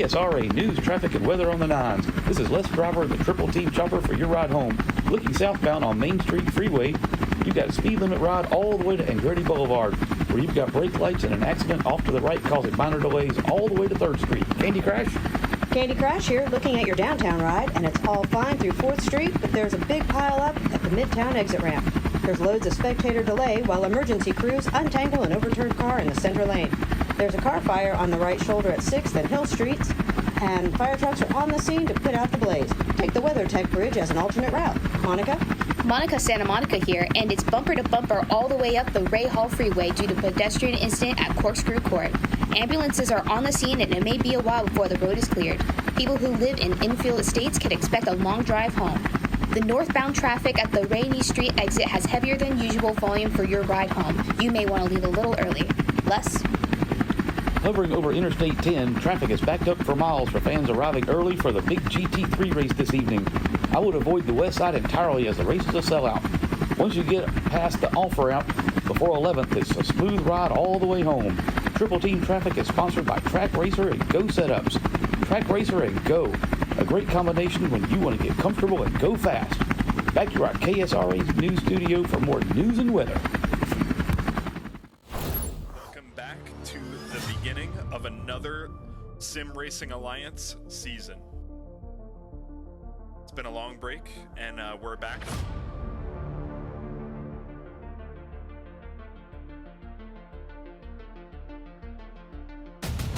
SRA news, traffic, and weather on the nines. This is Les Driver of the Triple Team Chopper for your ride home. Looking southbound on Main Street Freeway, you've got a speed limit ride all the way to Andretti Boulevard, where you've got brake lights and an accident off to the right causing minor delays all the way to 3rd Street. Candy Crash? Candy Crash here, looking at your downtown ride, and it's all fine through 4th Street, but there's a big pile up at the Midtown exit ramp. There's loads of spectator delay while emergency crews untangle an overturned car in the center lane. There's a car fire on the right shoulder at 6th and Hill Streets, and fire trucks are on the scene to put out the blaze. Take the WeatherTech Bridge as an alternate route. Monica? Monica Santa Monica here, and it's bumper to bumper all the way up the Ray Hall Freeway due to pedestrian incident at Corkscrew Court. Ambulances are on the scene, and it may be a while before the road is cleared. People who live in infield estates can expect a long drive home. The northbound traffic at the Rainy Street exit has heavier than usual volume for your ride home. You may want to leave a little early. Les? Hovering over Interstate 10, traffic is backed up for miles for fans arriving early for the big GT3 race this evening. I would avoid the west side entirely as the race is a sellout. Once you get past the off-ramp before 11th, it's a smooth ride all the way home. Triple Team Traffic is sponsored by Track Racer and Go Setups. Track Racer and Go, a great combination when you want to get comfortable and go fast. Back to our KSRA news studio for more news and weather. Of another Sim Racing Alliance season. It's been a long break, and we're back.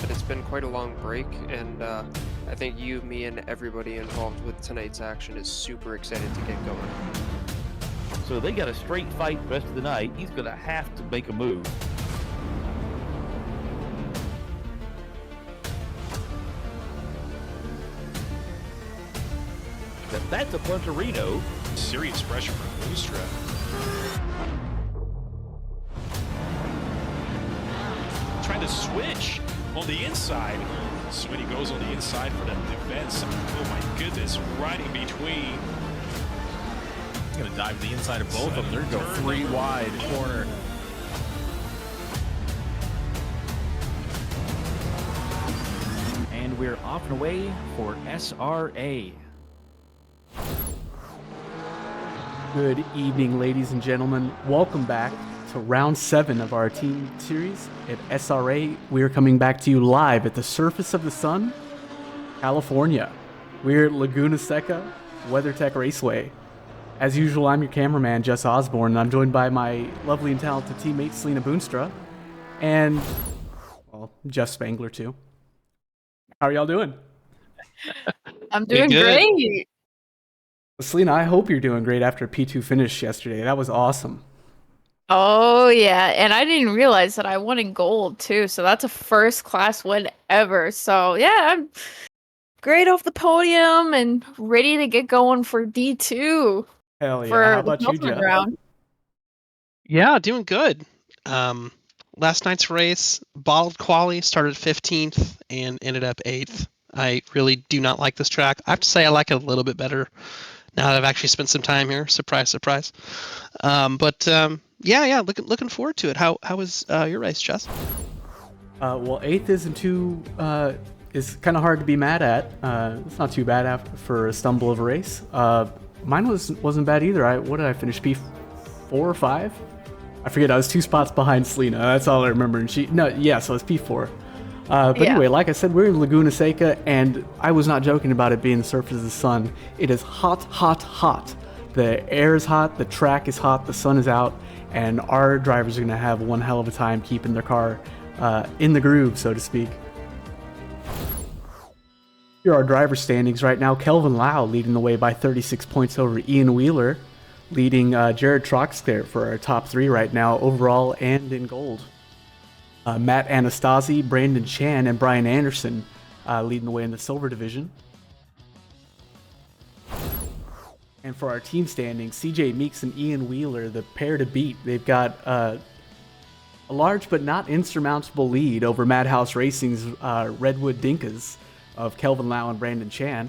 It's been quite a long break, and I think you, me, and everybody involved with tonight's action is super excited to get going. So they got a straight fight the rest of the night. He's going to have to make a move. That's a puncherino. Serious pressure from Boostra. Trying to switch on the inside. Sweeney goes on the inside for the defense. Oh my goodness, right in between. He's going to dive to the inside of both of them. They're going to go 3 wide corner. And we're off and away for SRA. Good evening, ladies and gentlemen. Welcome back to round 7 of our team series at SRA. We are coming back to you live at the surface of the sun, California. We're at Laguna Seca, WeatherTech Raceway. As usual, I'm your cameraman, Jess Osborne, and I'm joined by my lovely and talented teammate, Selena Boonstra, and, well, Jeff Spangler, too. How are y'all doing? I'm doing great. Selena, I hope you're doing great after P2 finish yesterday. That was awesome. Oh, yeah. And I didn't realize that I won in gold, too. So that's a first class win ever. So, yeah, I'm great off the podium and ready to get going for D2. Hell yeah. How about you, Jeff? Round. Yeah, doing good. Last night's race, bottled quali, started 15th and ended up 8th. I really do not like this track. I have to say I like it a little bit better now that I've actually spent some time here. Surprise, surprise. Yeah, looking forward to it. How was your race, Jess? Well, 8th is kind of hard to be mad at. It's not too bad for a stumble of a race. Mine wasn't bad either. What did I finish? P4 or 5? I forget. I was 2 spots behind Selena. That's all I remember. And so it's P4. Anyway, like I said, we're in Laguna Seca, and I was not joking about it being the surface of the sun. It is hot, hot, hot. The air is hot, the track is hot, the sun is out, and our drivers are going to have one hell of a time keeping their car in the groove, so to speak. Here are our driver standings right now. Kelvin Lau leading the way by 36 points over Ian Wheeler, leading Jared Troxler for our top 3 right now, overall and in gold. Matt Anastasi, Brandon Chan, and Brian Anderson leading the way in the silver division. And for our team standings, CJ Meeks and Ian Wheeler, the pair to beat. They've got a large but not insurmountable lead over Madhouse Racing's Redwood Dinkas of Kelvin Lau and Brandon Chan.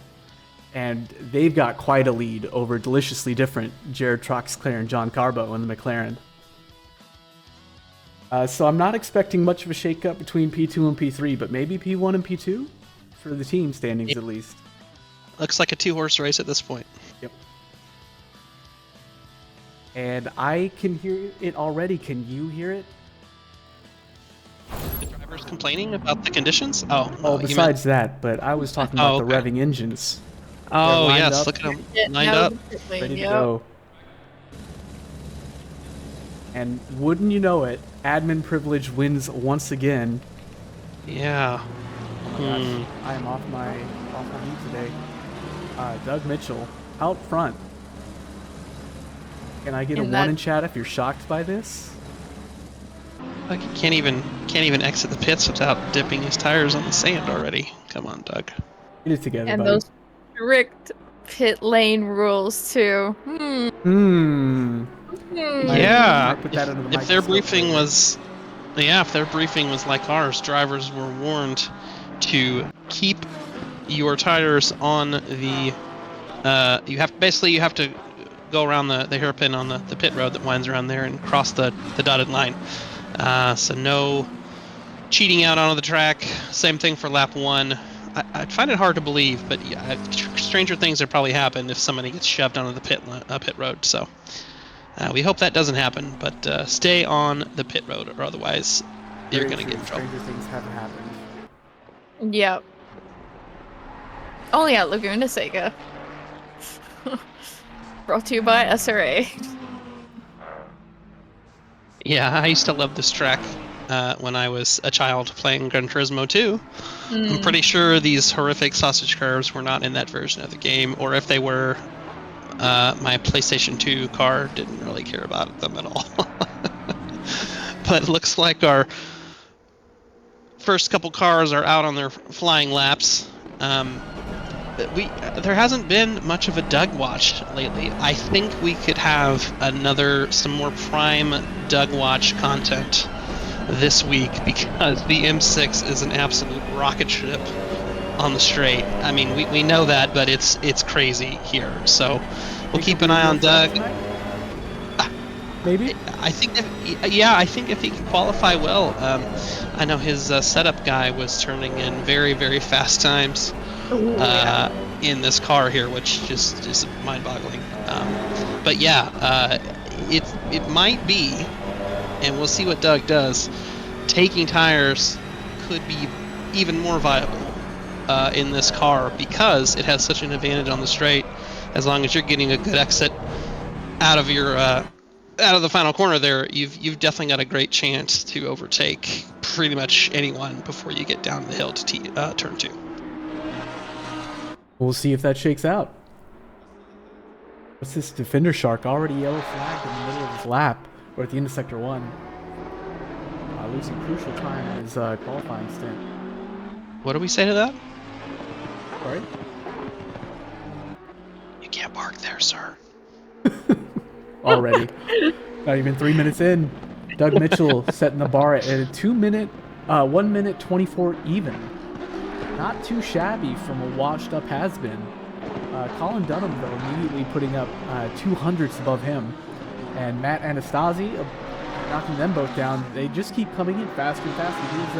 And they've got quite a lead over Deliciously Different, Jared Troxclair and John Carbo in the McLaren. So I'm not expecting much of a shakeup between P2 and P3, but maybe P1 and P2 for the team standings at least. Looks like a 2-horse race at this point. Yep. And I can hear it already. Can you hear it? The driver's complaining about the conditions? Oh, besides that, but I was talking about the revving engines. Oh, They're yes, up, look at them lined up. ready to go. And wouldn't you know it, admin privilege wins once again. Yeah. Oh my gosh, I am off my mute today. Doug Mitchell out front. Can I get a 1 in chat if you're shocked by this? Like, he can't even exit the pits without dipping his tires on the sand already. Come on, Doug. Get it together, And buddy. those strict pit lane rules too. Yeah. Put that under the If their microscope briefing later. was, if their briefing was like ours, drivers were warned to keep your tires on the. You have to go around the hairpin on the pit road that winds around there and cross the dotted line. So no cheating out onto the track. Same thing for lap 1. I find it hard to believe, but yeah, stranger things have probably happened if somebody gets shoved onto the pit road. So we hope that doesn't happen, but stay on the pit road, or otherwise you're going to get in trouble. Stranger things haven't happened. Yep. Only at Laguna Seca. Brought to you by SRA. Yeah, I used to love this track when I was a child playing Gran Turismo 2. I'm pretty sure these horrific sausage curves were not in that version of the game, or if they were, my PlayStation 2 car didn't really care about them at all. But it looks like our first couple cars are out on their flying laps. There hasn't been much of a Doug watch lately. I think we could have some more prime Doug watch content this week, because the M6 is an absolute rocket ship on the straight. I mean, we know that, but it's crazy here. So we'll keep an eye on Doug. Maybe. I think if he can qualify well, I know his setup guy was turning in very, very fast times in this car here, which just is mind-boggling. But yeah, it might be, and we'll see what Doug does. Taking tires could be even more viable in this car, because it has such an advantage on the straight. As long as you're getting a good exit out of the final corner there, you've definitely got a great chance to overtake pretty much anyone before you get down the hill to turn 2. We'll see if that shakes out. What's this Defender Shark already yellow flagged in the middle of his lap, or at the end of Sector 1? Losing crucial time in his qualifying stint. What do we say to that? Sorry? You can't park there, sir. Already. Not even 3 minutes in. Doug Mitchell setting the bar at a 1 minute 24 even. Not too shabby from a washed up has-been. Colin Dunham, though, immediately putting up 200ths above him. And Matt Anastasi knocking them both down. They just keep coming in faster and faster. Here's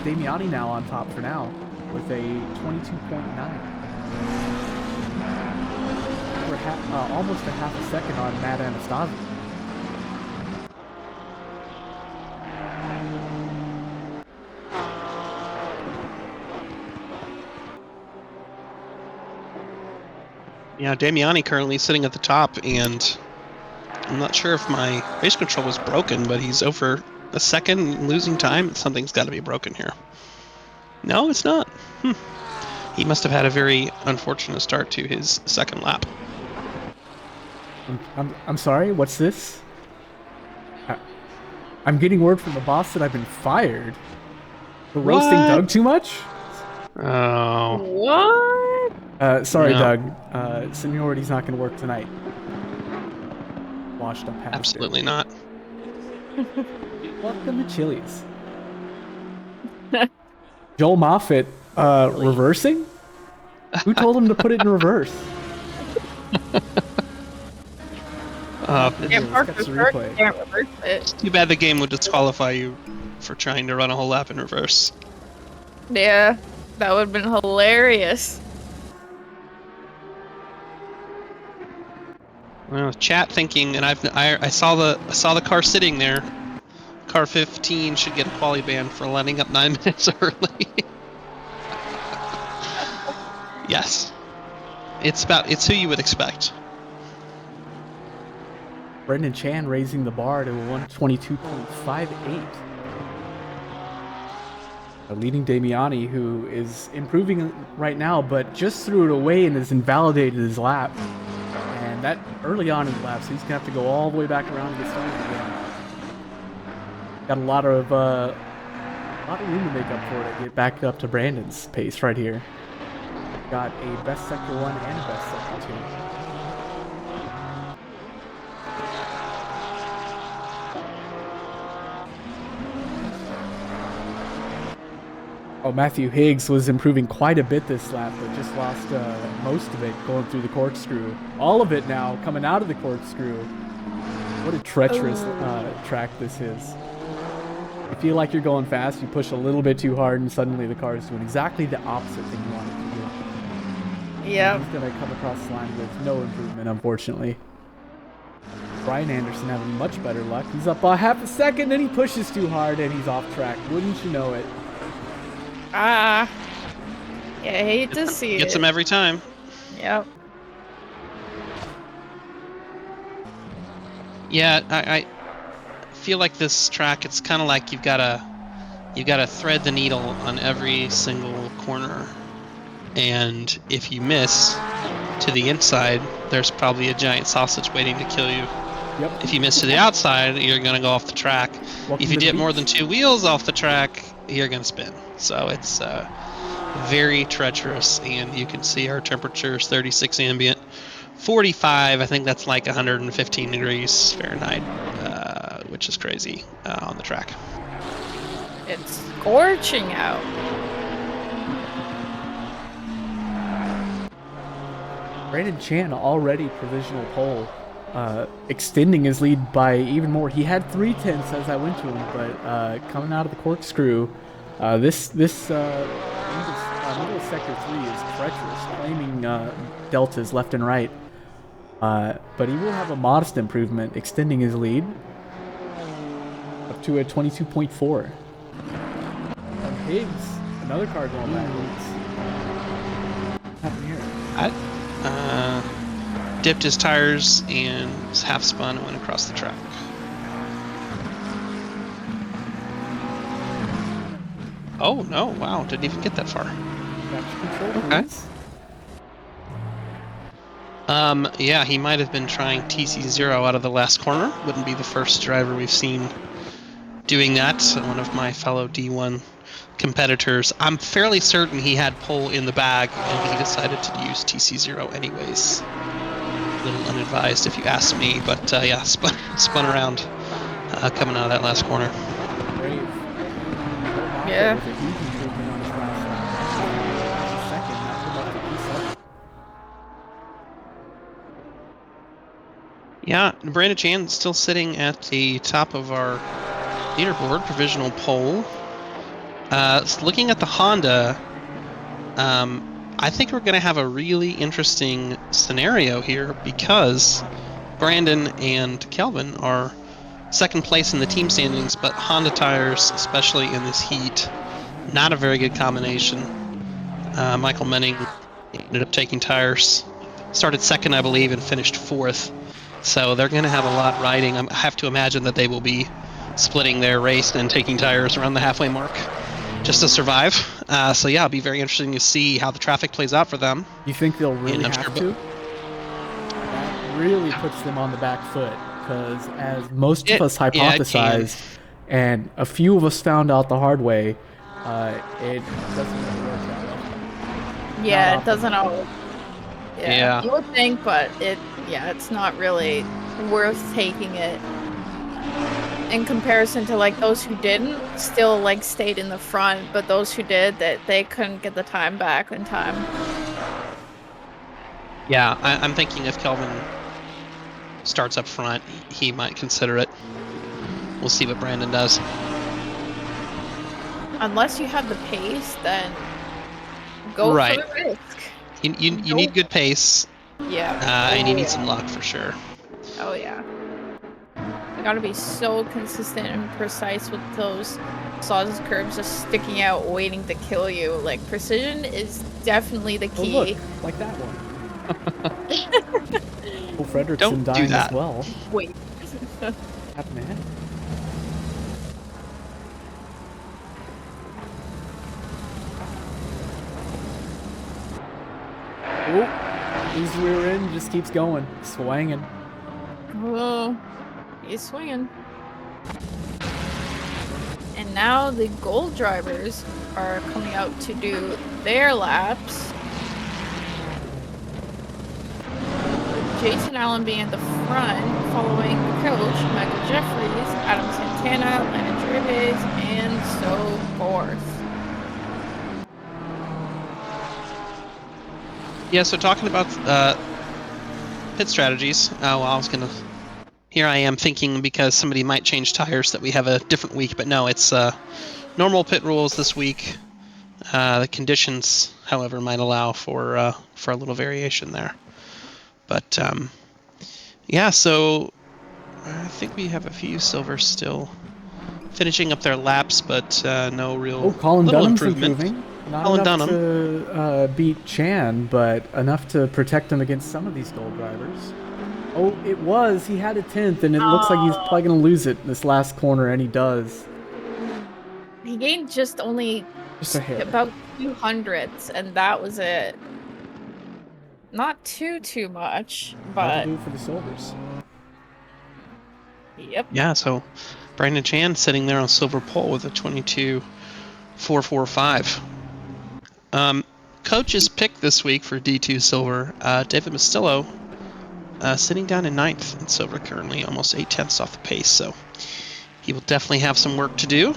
Damiani now on top for now with a 22.9. Almost a half a second on Matt Anastasi. Yeah, Damiani currently sitting at the top, and I'm not sure if my race control was broken, but he's over a second losing time. Something's got to be broken here. No, it's not. He must have had a very unfortunate start to his second lap. I'm sorry, what's this? I'm getting word from the boss that I've been fired. For roasting Doug too much? Oh. What? Sorry, No. Doug. seniority's not going to work tonight. Washed up past Absolutely not. Welcome to Chili's. Joel Moffitt reversing? Who told him to put it in reverse? Can't park reverse, can't reverse it. It's too bad the game would disqualify you for trying to run a whole lap in reverse. Yeah, that would have been hilarious. Well, chat thinking, and I saw the car sitting there. Car 15 should get a quali ban for letting up 9 minutes early. Yes, it's who you would expect. Brendan Chan raising the bar to 122.58. Leading Damiani, who is improving right now, but just threw it away and has invalidated his lap. And that early on in the lap, so he's gonna have to go all the way back around to get started again. Got a lot of room to make up for it to get back up to Brandon's pace right here. Got a best sector 1 and a best sector 2. Oh, Matthew Higgs was improving quite a bit this lap, but just lost most of it going through the corkscrew. All of it now coming out of the corkscrew. What a treacherous track this is. You feel like you're going fast, you push a little bit too hard, and suddenly the car is doing exactly the opposite thing you want it to do. Yeah. He's going to come across the line with no improvement, unfortunately. Brian Anderson having much better luck. He's up a half a second, and he pushes too hard, and he's off track. Wouldn't you know it? Yeah, I hate to see it. Gets him every time. Yep. Yeah, I feel like this track, it's kind of like you've got to thread the needle on every single corner, and if you miss to the inside, there's probably a giant sausage waiting to kill you. Yep. If you miss to the outside, you're gonna go off the track. If you get more than 2 wheels off the track, you're gonna spin. So it's very treacherous, and you can see our temperature is 36 ambient, 45. I think that's like 115 degrees Fahrenheit, which is crazy on the track. It's scorching out. Brandon Chan already provisional pole, extending his lead by even more. He had 3/10 as I went to him, but coming out of the corkscrew, this middle sector 3 is treacherous, claiming deltas left and right. But he will have a modest improvement, extending his lead up to a 22.4. Higgs, another car going backwards. What happened here? Dipped his tires and was half spun and went across the track. Oh no, wow, didn't even get that far. Okay. Yeah, he might have been trying TC0 out of the last corner. Wouldn't be the first driver we've seen doing that. One of my fellow D1 competitors. I'm fairly certain he had pole in the bag and he decided to use TC0 anyways. A little unadvised if you ask me, but yeah, spun around coming out of that last corner. Yeah. Yeah, Brandon Chan still sitting at the top of our leaderboard, provisional pole. Looking at the Honda, I think we're going to have a really interesting scenario here because Brandon and Kelvin are second place in the team standings, but Honda tires, especially in this heat, not a very good combination. Michael Menning ended up taking tires, started second, I believe, and finished fourth. So they're going to have a lot riding. I have to imagine that they will be splitting their race and taking tires around the halfway mark just to survive. So yeah, it'll be very interesting to see how the traffic plays out for them. You think they'll really have to? That really puts them on the back foot, because as most of us hypothesized, and a few of us found out the hard way, it doesn't really work that well. Yeah, it doesn't always. Yeah. You would think, but it's not really worth taking it. In comparison to like those who didn't, still like stayed in the front, but those who did, that they couldn't get the time back in time. Yeah, I'm thinking if Kelvin starts up front, he might consider it. We'll see what Brandon does. Unless you have the pace, then go for the risk. You need good pace. Yeah. And you need some luck for sure. Oh yeah. You gotta be so consistent and precise with those sausage curves just sticking out, waiting to kill you. Like, precision is definitely the key. Oh, look, like that one. Well, Frederickson Don't do dying that. as well. Wait. Man. Oh, his rear end just keeps going, swinging. Oh, he's swinging. And now the gold drivers are coming out to do their laps. Jason Allen being at the front, following the coach, Michael Jeffries, Adam Santana, Lana Gervais, and so forth. Yeah, so talking about pit strategies, here I am thinking because somebody might change tires that we have a different week, but no, it's normal pit rules this week. The conditions, however, might allow for a little variation there. But yeah, so I think we have a few silvers still finishing up their laps, but no real Colin little Dunham's improvement. improving. Not Colin enough Dunham. to beat Chan, but enough to protect him against some of these gold drivers. Oh, it was. He had a 10th, and it looks like he's probably going to lose it in this last corner, and he does. He gained just only about 200ths, and that was it. Not too much, but That'll do for the silvers. Yep. Yeah, so Brandon Chan sitting there on silver pole with a 22.445. Coach's pick this week for D2 silver, David Mastillo, sitting down in 9th in silver currently, almost 0.8 off the pace, so he will definitely have some work to do.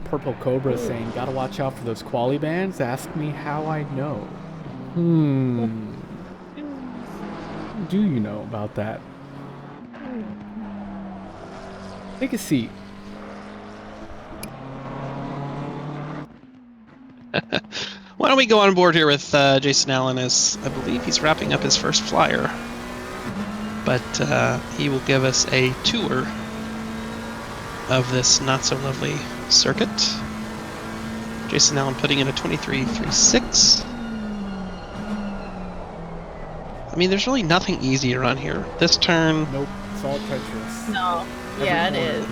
Purple Cobra saying, gotta watch out for those quali bands. Ask me how I know. Do you know about that? Take a seat. Why don't we go on board here with Jason Allen, as I believe he's wrapping up his first flyer. But he will give us a tour of this not-so-lovely circuit. Jason Allen putting in a 23.36. I mean, there's really nothing easy around here. This turn... Nope, it's all treacherous. No. Yeah, it is.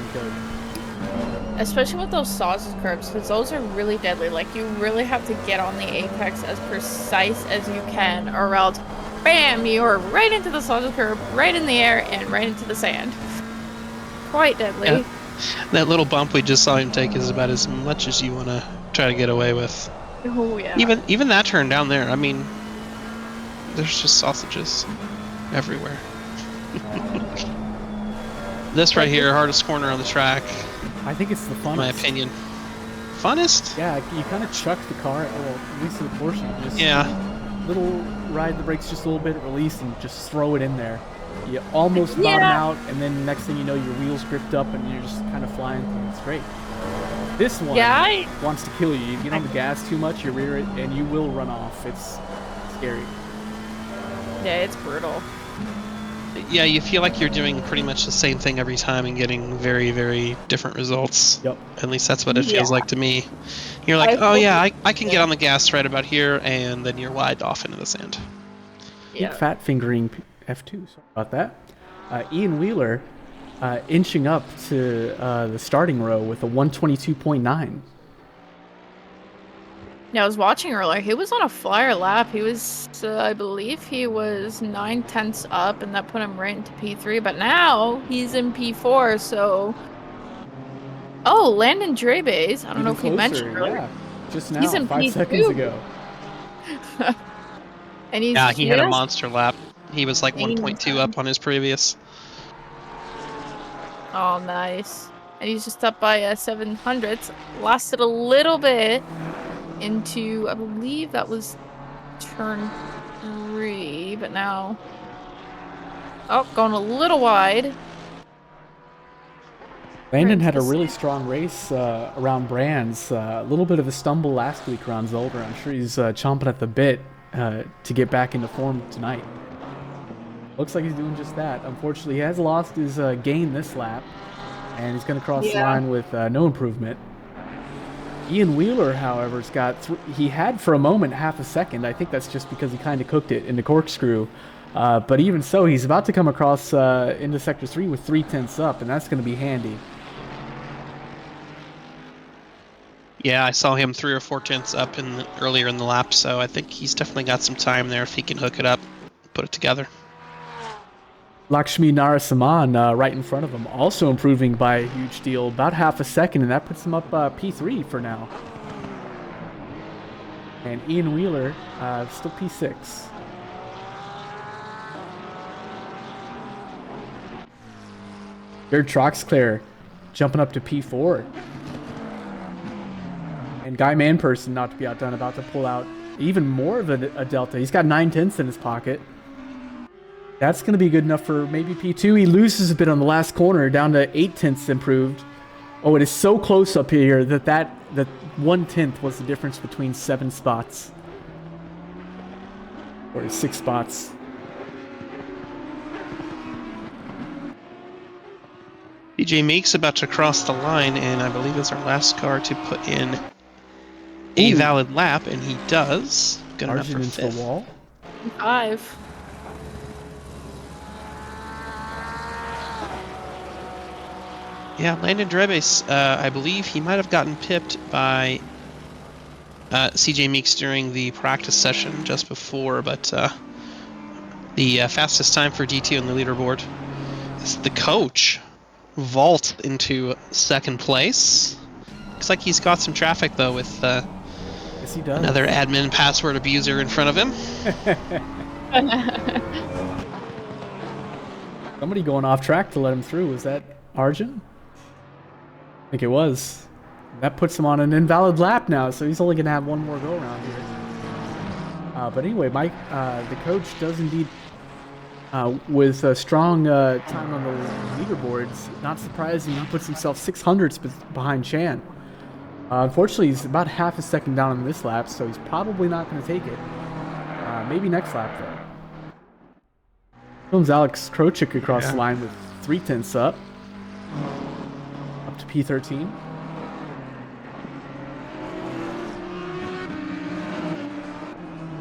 Especially with those sausage curves, because those are really deadly. Like, you really have to get on the apex as precise as you can, or else, bam, you're right into the sausage curve, right in the air, and right into the sand. Quite deadly. Yeah. That little bump we just saw him take is about as much as you want to try to get away with. Oh, yeah. Even that turn down there, I mean, there's just sausages everywhere. This right here, hardest corner on the track. I think it's the funnest. In my opinion. Funnest? Yeah, you kind of chuck the car, well, at least the portion. Just little ride the brakes just a little bit, release, and just throw it in there. You almost bottom out, and then next thing you know, your wheels gripped up, and you're just kind of flying through. It's great. This one wants to kill you. You get on the gas too much, you rear it, and you will run off. It's scary. Yeah, it's brutal. Yeah, you feel like you're doing pretty much the same thing every time and getting very, very different results. Yep. At least that's what it feels Yeah. like to me. You're like, I oh hope yeah, it- I can get on the gas right about here, and then you're wide off into the sand. Big Yeah. fat fingering F2. Sorry about that. Ian Wheeler inching up to the starting row with a 122.9. Yeah, I was watching earlier. He was on a flyer lap. He was, I believe he was 9/10 up, and that put him right into P3. But now he's in P4, so... Oh, Landon Drebes. I don't know if he mentioned earlier. yeah. Just now, He's in 5 P2. seconds ago. And he's Yeah, he had a just monster lap. He was like gaining 1.2 time. up on his previous. Oh, nice. And he's just up by 700s. Lasted a little bit into, I believe that was turn 3, but now... Oh, going a little wide. Landon Right had a into the really strong race around Brands. A little bit of a stumble last week around Zolder. I'm sure he's chomping at the bit to get back into form tonight. Looks like he's doing just that. Unfortunately, he has lost his gain this lap, and he's going to cross the line with no improvement. Ian Wheeler, however, has got he had for a moment half a second. I think that's just because he kind of cooked it in the corkscrew. But even so, he's about to come across into Sector 3 with 3/10 up, and that's going to be handy. Yeah, I saw him 3 or 4 tenths up earlier in the lap, so I think he's definitely got some time there if he can hook it up, put it together. Lakshmi Narasimhan right in front of him, also improving by a huge deal, about half a second, and that puts him up P3 for now. And Ian Wheeler still P6. Jared Troxclair jumping up to P4. And Guy Manperson, not to be outdone, about to pull out even more of a delta. He's got 9/10 in his pocket. That's going to be good enough for maybe P2. He loses a bit on the last corner, down to 8/10 improved. Oh, it is so close up here that 1/10 was the difference between 7 spots. Or 6 spots. DJ Meek's about to cross the line, and I believe it's our last car to put in a valid lap, and he does. Good enough for Into 5th. the wall. 5. Yeah, Landon Drebes, I believe he might have gotten pipped by CJ Meeks during the practice session just before, but the fastest time for D2 on the leaderboard is the coach vault into 2nd place. Looks like he's got some traffic though with Yes, he does. another admin password abuser in front of him. Somebody going off track to let him through. Was that Arjun? I think it was. That puts him on an invalid lap now, so he's only going to have one more go around here. But anyway, Mike, the coach does indeed, with a strong time on the leaderboards, not surprising, he puts himself 600s behind Chan. Unfortunately, he's about half a second down on this lap, so he's probably not going to take it. Maybe next lap, though. Comes Alex Krochik across the line with 3/10 up to P13.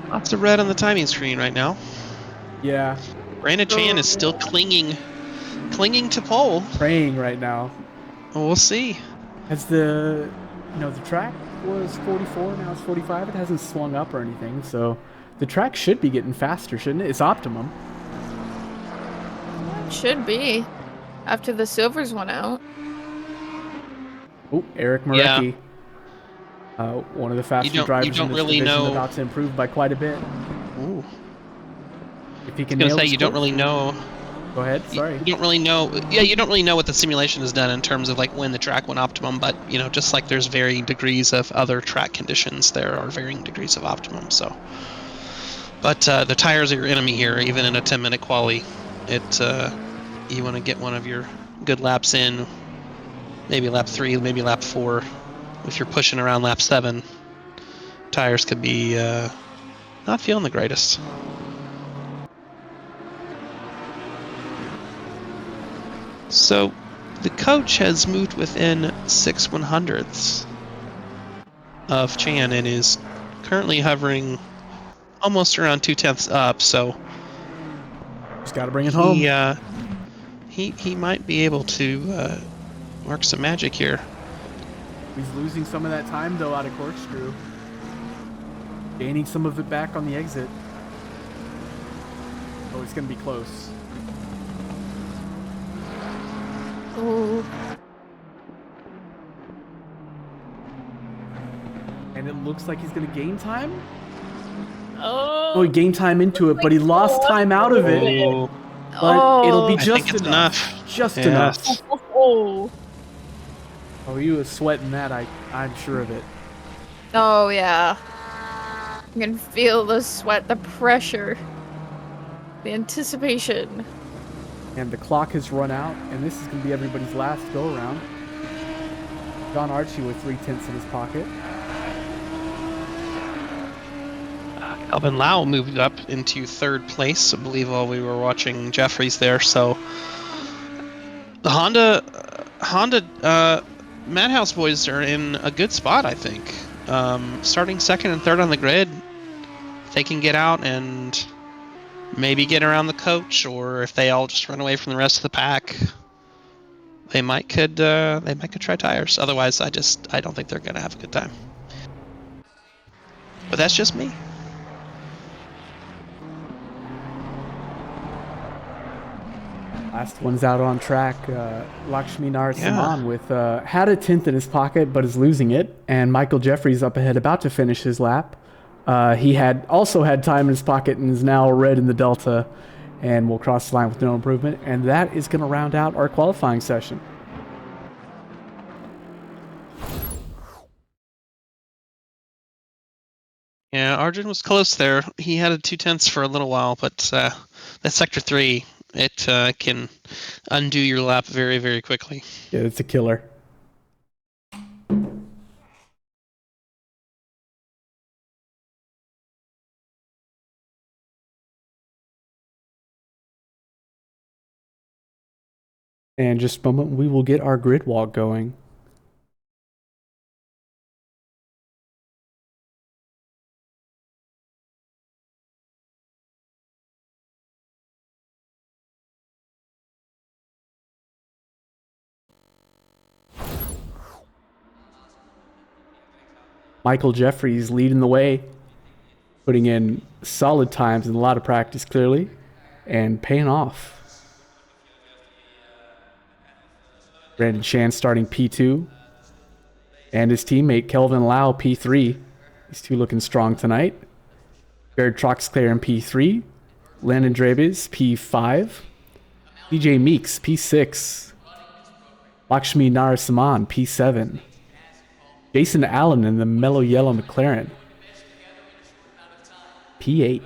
Lots of red on the timing screen right now. Yeah. Brandon Chan is still clinging to pole. Praying right now. We'll see. As the track was 44, now it's 45. It hasn't swung up or anything, so the track should be getting faster, shouldn't it? It's optimum. It should be. After the silvers went out. Oh, Eric Marecki. One of the faster drivers you don't in this really division, know. about to improve by quite a bit. Ooh. If he can I was nail gonna say the you don't split. really know. Go ahead. Sorry. You don't really know. Yeah, you don't really know what the simulation has done in terms of like when the track went optimum. But just like there's varying degrees of other track conditions, there are varying degrees of optimum. So, but the tires are your enemy here, even in a 10-minute quali. You want to get one of your good laps in, maybe lap 3, maybe lap 4. If you're pushing around lap 7, tires could be not feeling the greatest. So the coach has moved within 6/100ths of Chan and is currently hovering almost around 2/10 up. So Just got to bring it home. He might be able to work some magic here. He's losing some of that time though out of corkscrew. Gaining some of it back on the exit. Oh, it's gonna be close. Ooh. And it looks like he's gonna gain time. Oh. Oh, he gained time into it, but he lost time out of it. Oh, But it'll be I just think it's enough. enough. Just Yeah. enough. Oh. Oh, he was sweating that. I'm sure of it. Oh yeah. I can feel the sweat, the pressure, the anticipation. And the clock has run out, and this is going to be everybody's last go-around. John Archie with 3/10 in his pocket. Alvin Lau moved up into third place, I believe, while we were watching Jeffries there. So the Honda Madhouse boys are in a good spot, I think. Starting second and third on the grid, if they can get out and maybe get around the coach, or if they all just run away from the rest of the pack, they might could try tires. Otherwise, I don't think they're gonna have a good time. But that's just me. Last one's out on track. Lakshmi Narasimhan with had a 10th in his pocket, but is losing it. And Michael Jeffries up ahead, about to finish his lap. He had also had time in his pocket and is now red in the Delta, and will cross the line with no improvement. And that is going to round out our qualifying session. Yeah, Arjun was close there. He had a 2/10 for a little while, but that sector 3, it can undo your lap very, very quickly. Yeah, it's a killer. And just a moment, we will get our grid walk going. Michael Jeffries leading the way, putting in solid times and a lot of practice, clearly, and paying off. Brandon Shan starting P2, and his teammate Kelvin Lau P3. These two looking strong tonight. Jared Troxclair in P3, Landon Drebes P5, DJ Meeks P6, Lakshmi Narasimhan P7, Jason Allen in the mellow yellow McLaren P8,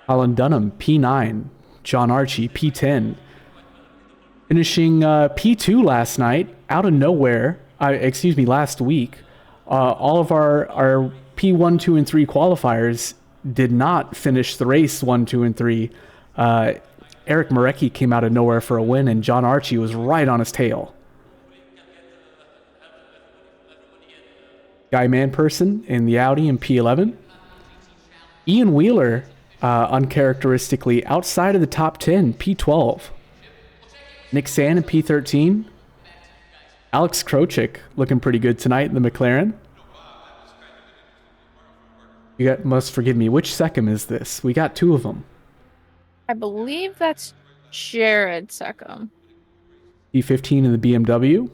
Colin Dunham P9, John Archie P10. Finishing P2 last night, out of nowhere, last week, all of our P1, 2, and 3 qualifiers did not finish the race 1, 2, and 3. Eric Marecki came out of nowhere for a win, and John Archie was right on his tail. Guy Manperson in the Audi in P11. Ian Wheeler, uncharacteristically, outside of the top 10, P12. Nick Sand in P13. Alex Krochik looking pretty good tonight in the McLaren. You must forgive me. Which Secum is this? We got 2 of them. I believe that's Jared Secum. P15 in the BMW.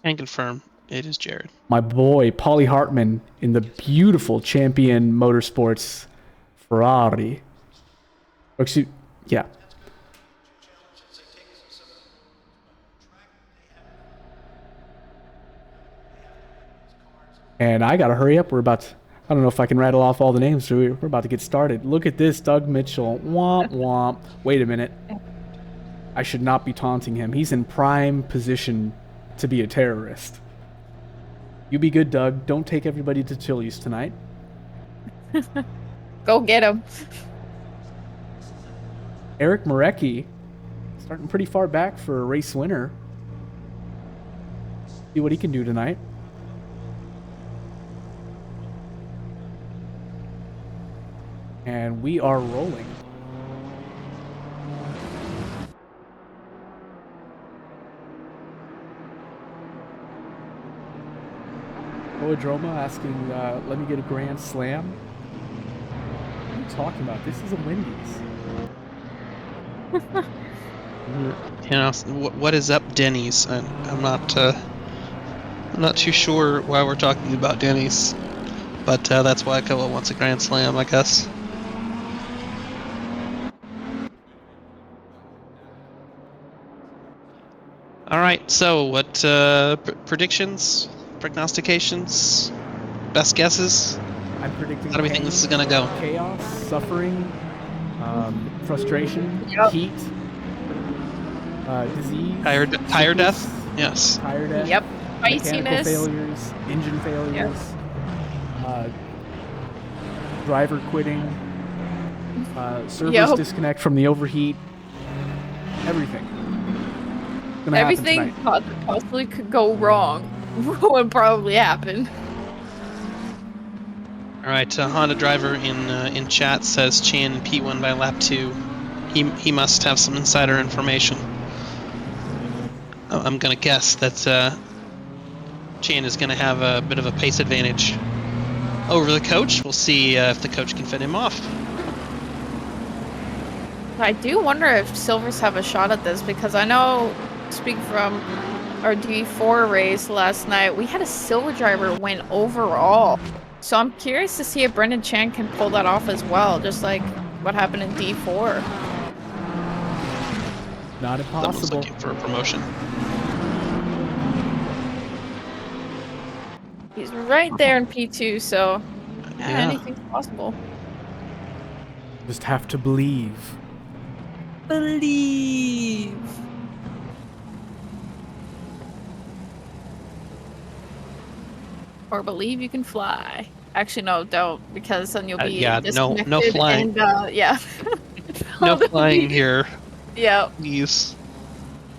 Can confirm it is Jared. My boy, Paulie Hartman in the beautiful Champion Motorsports Ferrari. Excuse, yeah. And I gotta hurry up. I don't know if I can rattle off all the names. We're about to get started. Look at this, Doug Mitchell. Womp womp. Wait a minute. I should not be taunting him. He's in prime position to be a terrorist. You be good, Doug. Don't take everybody to Chili's tonight. Go get him. Eric Marecki Starting pretty far back for a race winner. See what he can do tonight. And we are rolling. Boadroma asking, let me get a grand slam. What are you talking about? This is a Wendy's. You know, what is up, Denny's? I'm not too sure why we're talking about Denny's, but that's why Koa wants a grand slam, I guess. All right, so what predictions, prognostications, best guesses? I'm predicting How do we think this is gonna go? Chaos, suffering, frustration, heat, disease, tire death. Yes. Tire death. Yep. Mechanical Iciness. failures, engine failures, driver quitting, servers disconnect from the overheat. Everything. Gonna Everything possibly could go wrong would probably happen. All right, Honda driver in chat says Chan P1 by lap 2. He must have some insider information. I'm gonna guess that Chan is gonna have a bit of a pace advantage over the coach. We'll see if the coach can fit him off. I do wonder if Silvers have a shot at this, because I know, speaking from our D4 race last night, we had a silver driver win overall. So I'm curious to see if Brendan Chan can pull that off as well, just like what happened in D4. Not impossible. Someone's looking for a promotion. He's right there in P2, so Yeah. anything's possible. Just have to believe. Believe. Or believe you can fly. Actually, no, don't, because then you'll be yeah, no disconnected flying. And, yeah. No flying here. Yeah. Please.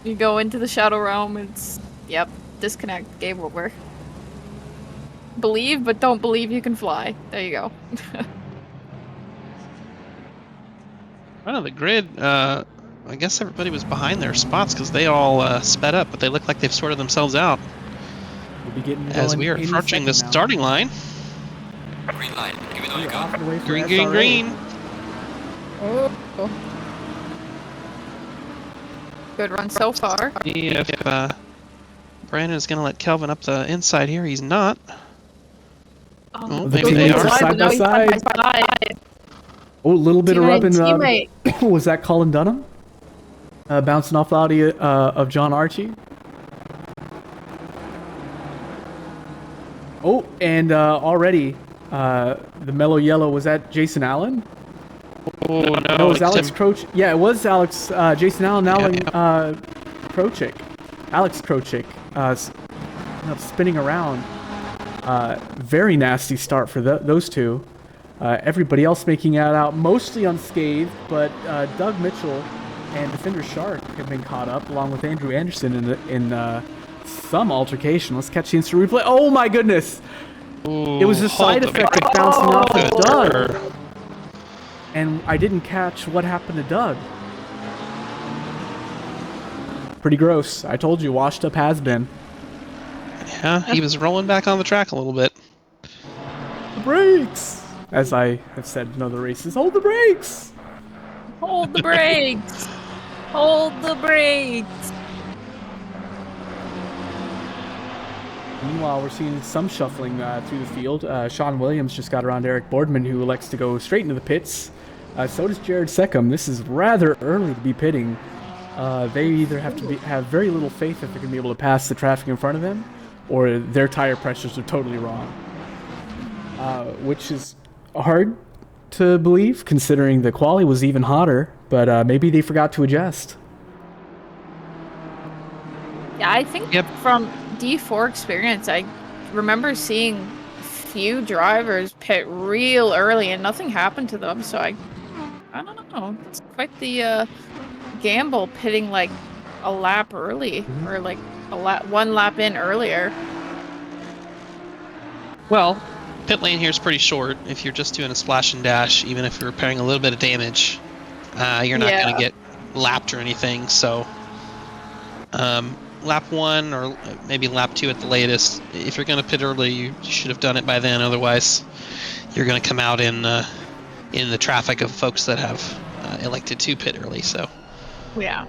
You go into the Shadow Realm, it's, yep, disconnect, game over. Believe, but don't believe you can fly. There you go. Oh, the grid, I guess everybody was behind their spots because they all sped up, but they look like they've sorted themselves out. We'll be getting As going we are any approaching the second now. starting line. Green line. Give me all you We're off got. and away from Green, green, SRA. green. Oh. Good run so far. See if Brandon is going to let Kelvin up the inside here. He's not. Oh, The maybe they teammates are. are side by side. Oh, a little bit of rubbing. Was that Colin Dunham? Bouncing off the audio of John Archie. Oh, and already the mellow yellow, was that Jason Allen? Oh, no. No, it was Alex Krochik. Yeah, it was Alex. Jason Allen, Krochik. Alex Krochik spinning around. Very nasty start for those two. Everybody else making it out mostly unscathed, but Doug Mitchell and Defender Shark have been caught up, along with Andrew Anderson in some altercation. Let's catch the instant replay. Oh my goodness! Ooh, It was a side effect of bouncing off of Doug. Doug. And I didn't catch what happened to Doug. Pretty gross. I told you, washed up has been. Yeah, he was rolling back on the track a little bit. The brakes! As I have said in other races, hold the brakes! Hold the brakes! Hold the brakes! Meanwhile, we're seeing some shuffling through the field. Sean Williams just got around Eric Boardman, who elects to go straight into the pits. So does Jared Seckham. This is rather early to be pitting. They either have to have very little faith that they're going to be able to pass the traffic in front of them, or their tire pressures are totally wrong. Which is hard to believe, considering the quali was even hotter, but maybe they forgot to adjust. Yeah, I think from D4 experience, I remember seeing few drivers pit real early and nothing happened to them, so I don't know. It's quite the gamble pitting like a lap early or like one lap in earlier. Well, pit lane here is pretty short. If you're just doing a splash and dash, even if you're repairing a little bit of damage, you're not going to get lapped or anything. So lap 1 or maybe lap 2 at the latest. If you're going to pit early, you should have done it by then. Otherwise, you're going to come out in the traffic of folks that have elected to pit early. So yeah,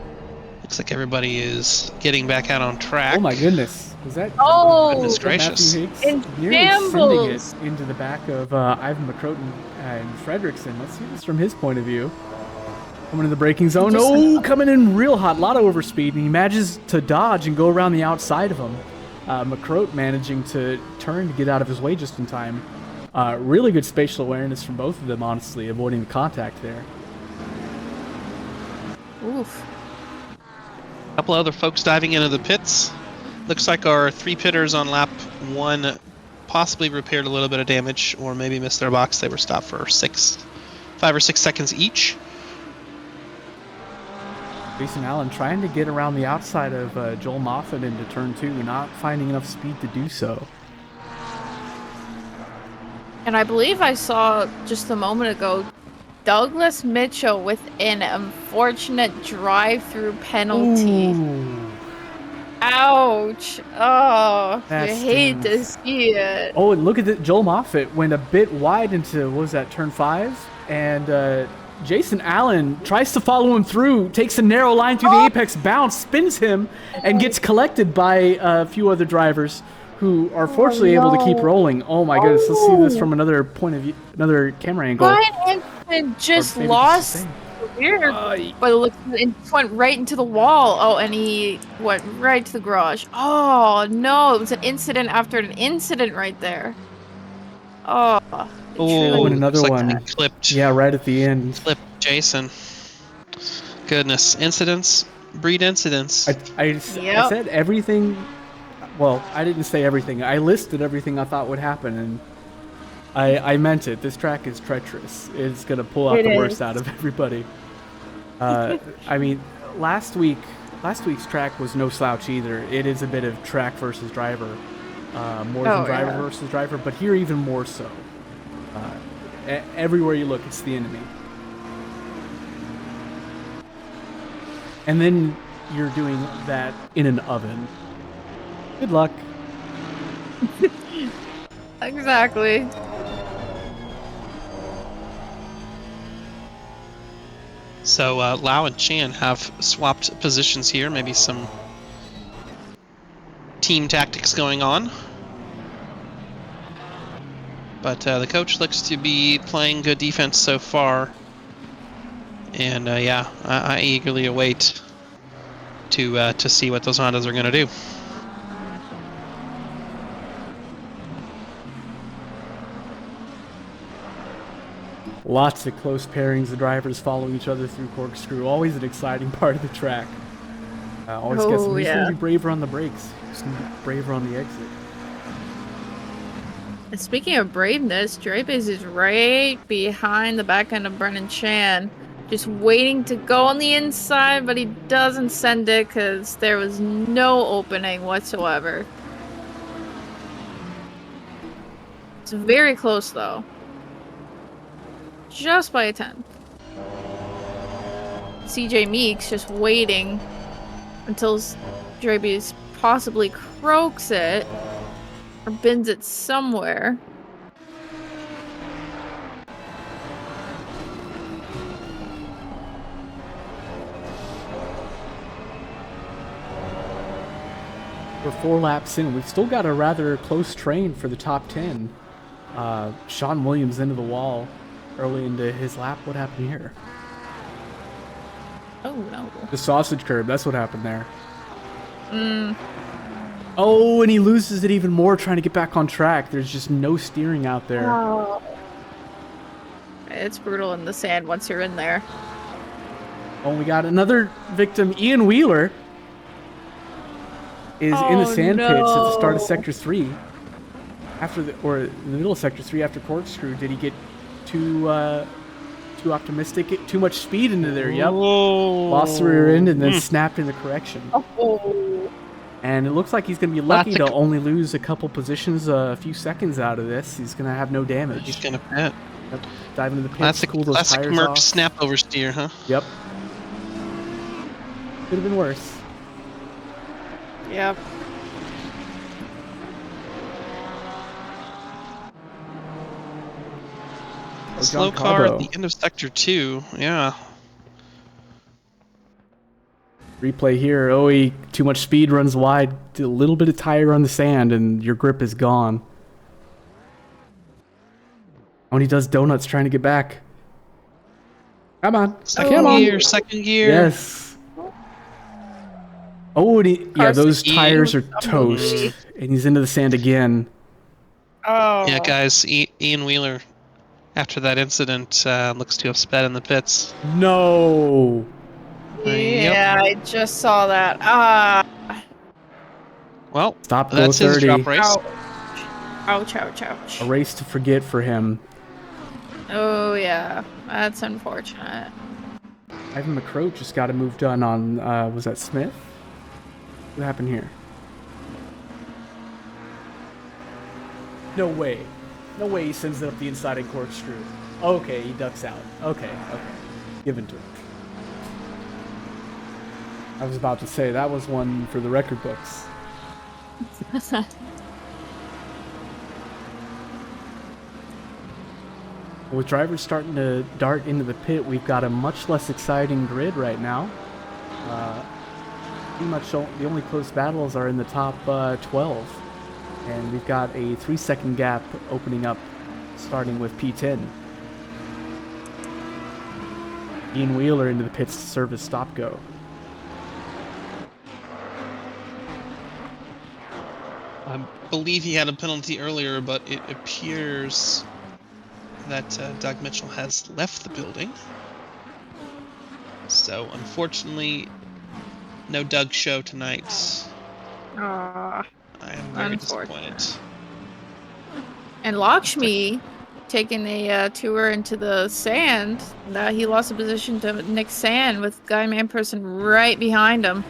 looks like everybody is getting back out on track. Oh my goodness. Was that? Goodness gracious. In Nearly sending shambles. it into the back of Ivan McCroton and Fredrickson. Let's see this from his point of view. Coming in the braking zone. Oh, coming in real hot. A lot of overspeed. And he manages to dodge and go around the outside of him. McCrote managing to turn to get out of his way just in time. Really good spatial awareness from both of them, honestly, avoiding the contact there. Oof. A couple other folks diving into the pits. Looks like our 3 pitters on lap 1 possibly repaired a little bit of damage or maybe missed their box. They were stopped for 5 or 6 seconds each. Jason Allen trying to get around the outside of Joel Moffat into turn 2, not finding enough speed to do so. And I believe I saw just a moment ago Douglas Mitchell with an unfortunate drive-through penalty. Ooh. Ouch. Oh, That you hate to stings. see it. Oh, and look at it. Joel Moffat went a bit wide into, what was that, turn 5? And Jason Allen tries to follow him through, takes a narrow line through the apex bounce, spins him, and gets collected by a few other drivers who are fortunately able to keep rolling. Oh my goodness, let's see this from another point of view, another camera angle. Ryan Hinton just Or maybe lost just the the rear, but it looked, it went right into the wall. Oh, and he went right to the garage. Oh no, it was an incident after an incident right there. Oh, Oh, and another looks like one. they clipped. Yeah, right at the end. Clipped Jason. Goodness, incidents breed incidents. I said everything. Well, I didn't say everything. I listed everything I thought would happen, and I meant it. This track is treacherous. It's going to pull out the worst out of everybody. I mean, last week's track was no slouch either. It is a bit of track versus driver, more than driver versus driver, but here even more so. Everywhere you look, it's the enemy. And then you're doing that in an oven. Good luck. exactly. So Lau and Chan have swapped positions here. Maybe some team tactics going on. But the coach looks to be playing good defense so far. And yeah, I eagerly await to see what those Hondas are going to do. Lots of close pairings of drivers following each other through corkscrew. Always an exciting part of the track. Always guessing who's going to be braver on the brakes, who's going to be braver on the exit. And speaking of braveness, Drapes is right behind the back end of Brennan Chan, just waiting to go on the inside, but he doesn't send it because there was no opening whatsoever. It's very close though. Just by a 10. CJ Meeks just waiting until Drapes possibly croaks it or bins it somewhere. We're 4 laps in. We've still got a rather close train for the top 10. Sean Williams into the wall early into his lap. What happened here? Oh no. The sausage curb. That's what happened there. Oh, and he loses it even more trying to get back on track. There's just no steering out there. Oh. It's brutal in the sand once you're in there. Oh, we got another victim. Ian Wheeler is in the sand pits at the start of Sector 3. Or in the middle of Sector 3 after corkscrew. Did he get too too optimistic. Too much speed into there. Yep. Whoa. Lost the rear end and then snapped in the correction. Oh. And it looks like he's going to be lucky Classic. to only lose a couple positions, a few seconds out of this. He's going to have no damage. He's gonna pit. Yep. Dive into the pits, Classic, cool those classic tires Merc off. snap oversteer, huh? Yep. Could have been worse. Yep. Oh, Slow John car at Carbo. the end of sector 2. Yeah. Replay here. Oh, too much speed, runs wide. A little bit of tire on the sand, and your grip is gone. When he does donuts trying to get back. Come on. Second gear. Yes. Oh, and yeah, those speed. tires are toast. And he's into the sand again. Oh. Yeah, guys, Ian Wheeler, after that incident, looks to have sped in the pits. No. Yeah, I just saw that. Well, Stop that's his 30. drop race. Ouch, ouch, ouch. A race to forget for him. Oh, yeah. That's unfortunate. Ivan McCroat just got a move done on, was that Smith? What happened here? No way. No way he sends it up the inside and corkscrew. Okay, he ducks out. Okay. Given to him. I was about to say, that was one for the record books. With drivers starting to dart into the pit, we've got a much less exciting grid right now. Pretty much the only close battles are in the top 12. And we've got a 3-second gap opening up, starting with P10. Ian Wheeler into the pits to serve as stop-go. I believe he had a penalty earlier, but it appears that Doug Mitchell has left the building. So, unfortunately, no Doug show tonight. Aw. I am very disappointed. And Lakshmi taking a tour into the sand. He lost a position to Nick Sand with Guy Manperson right behind him.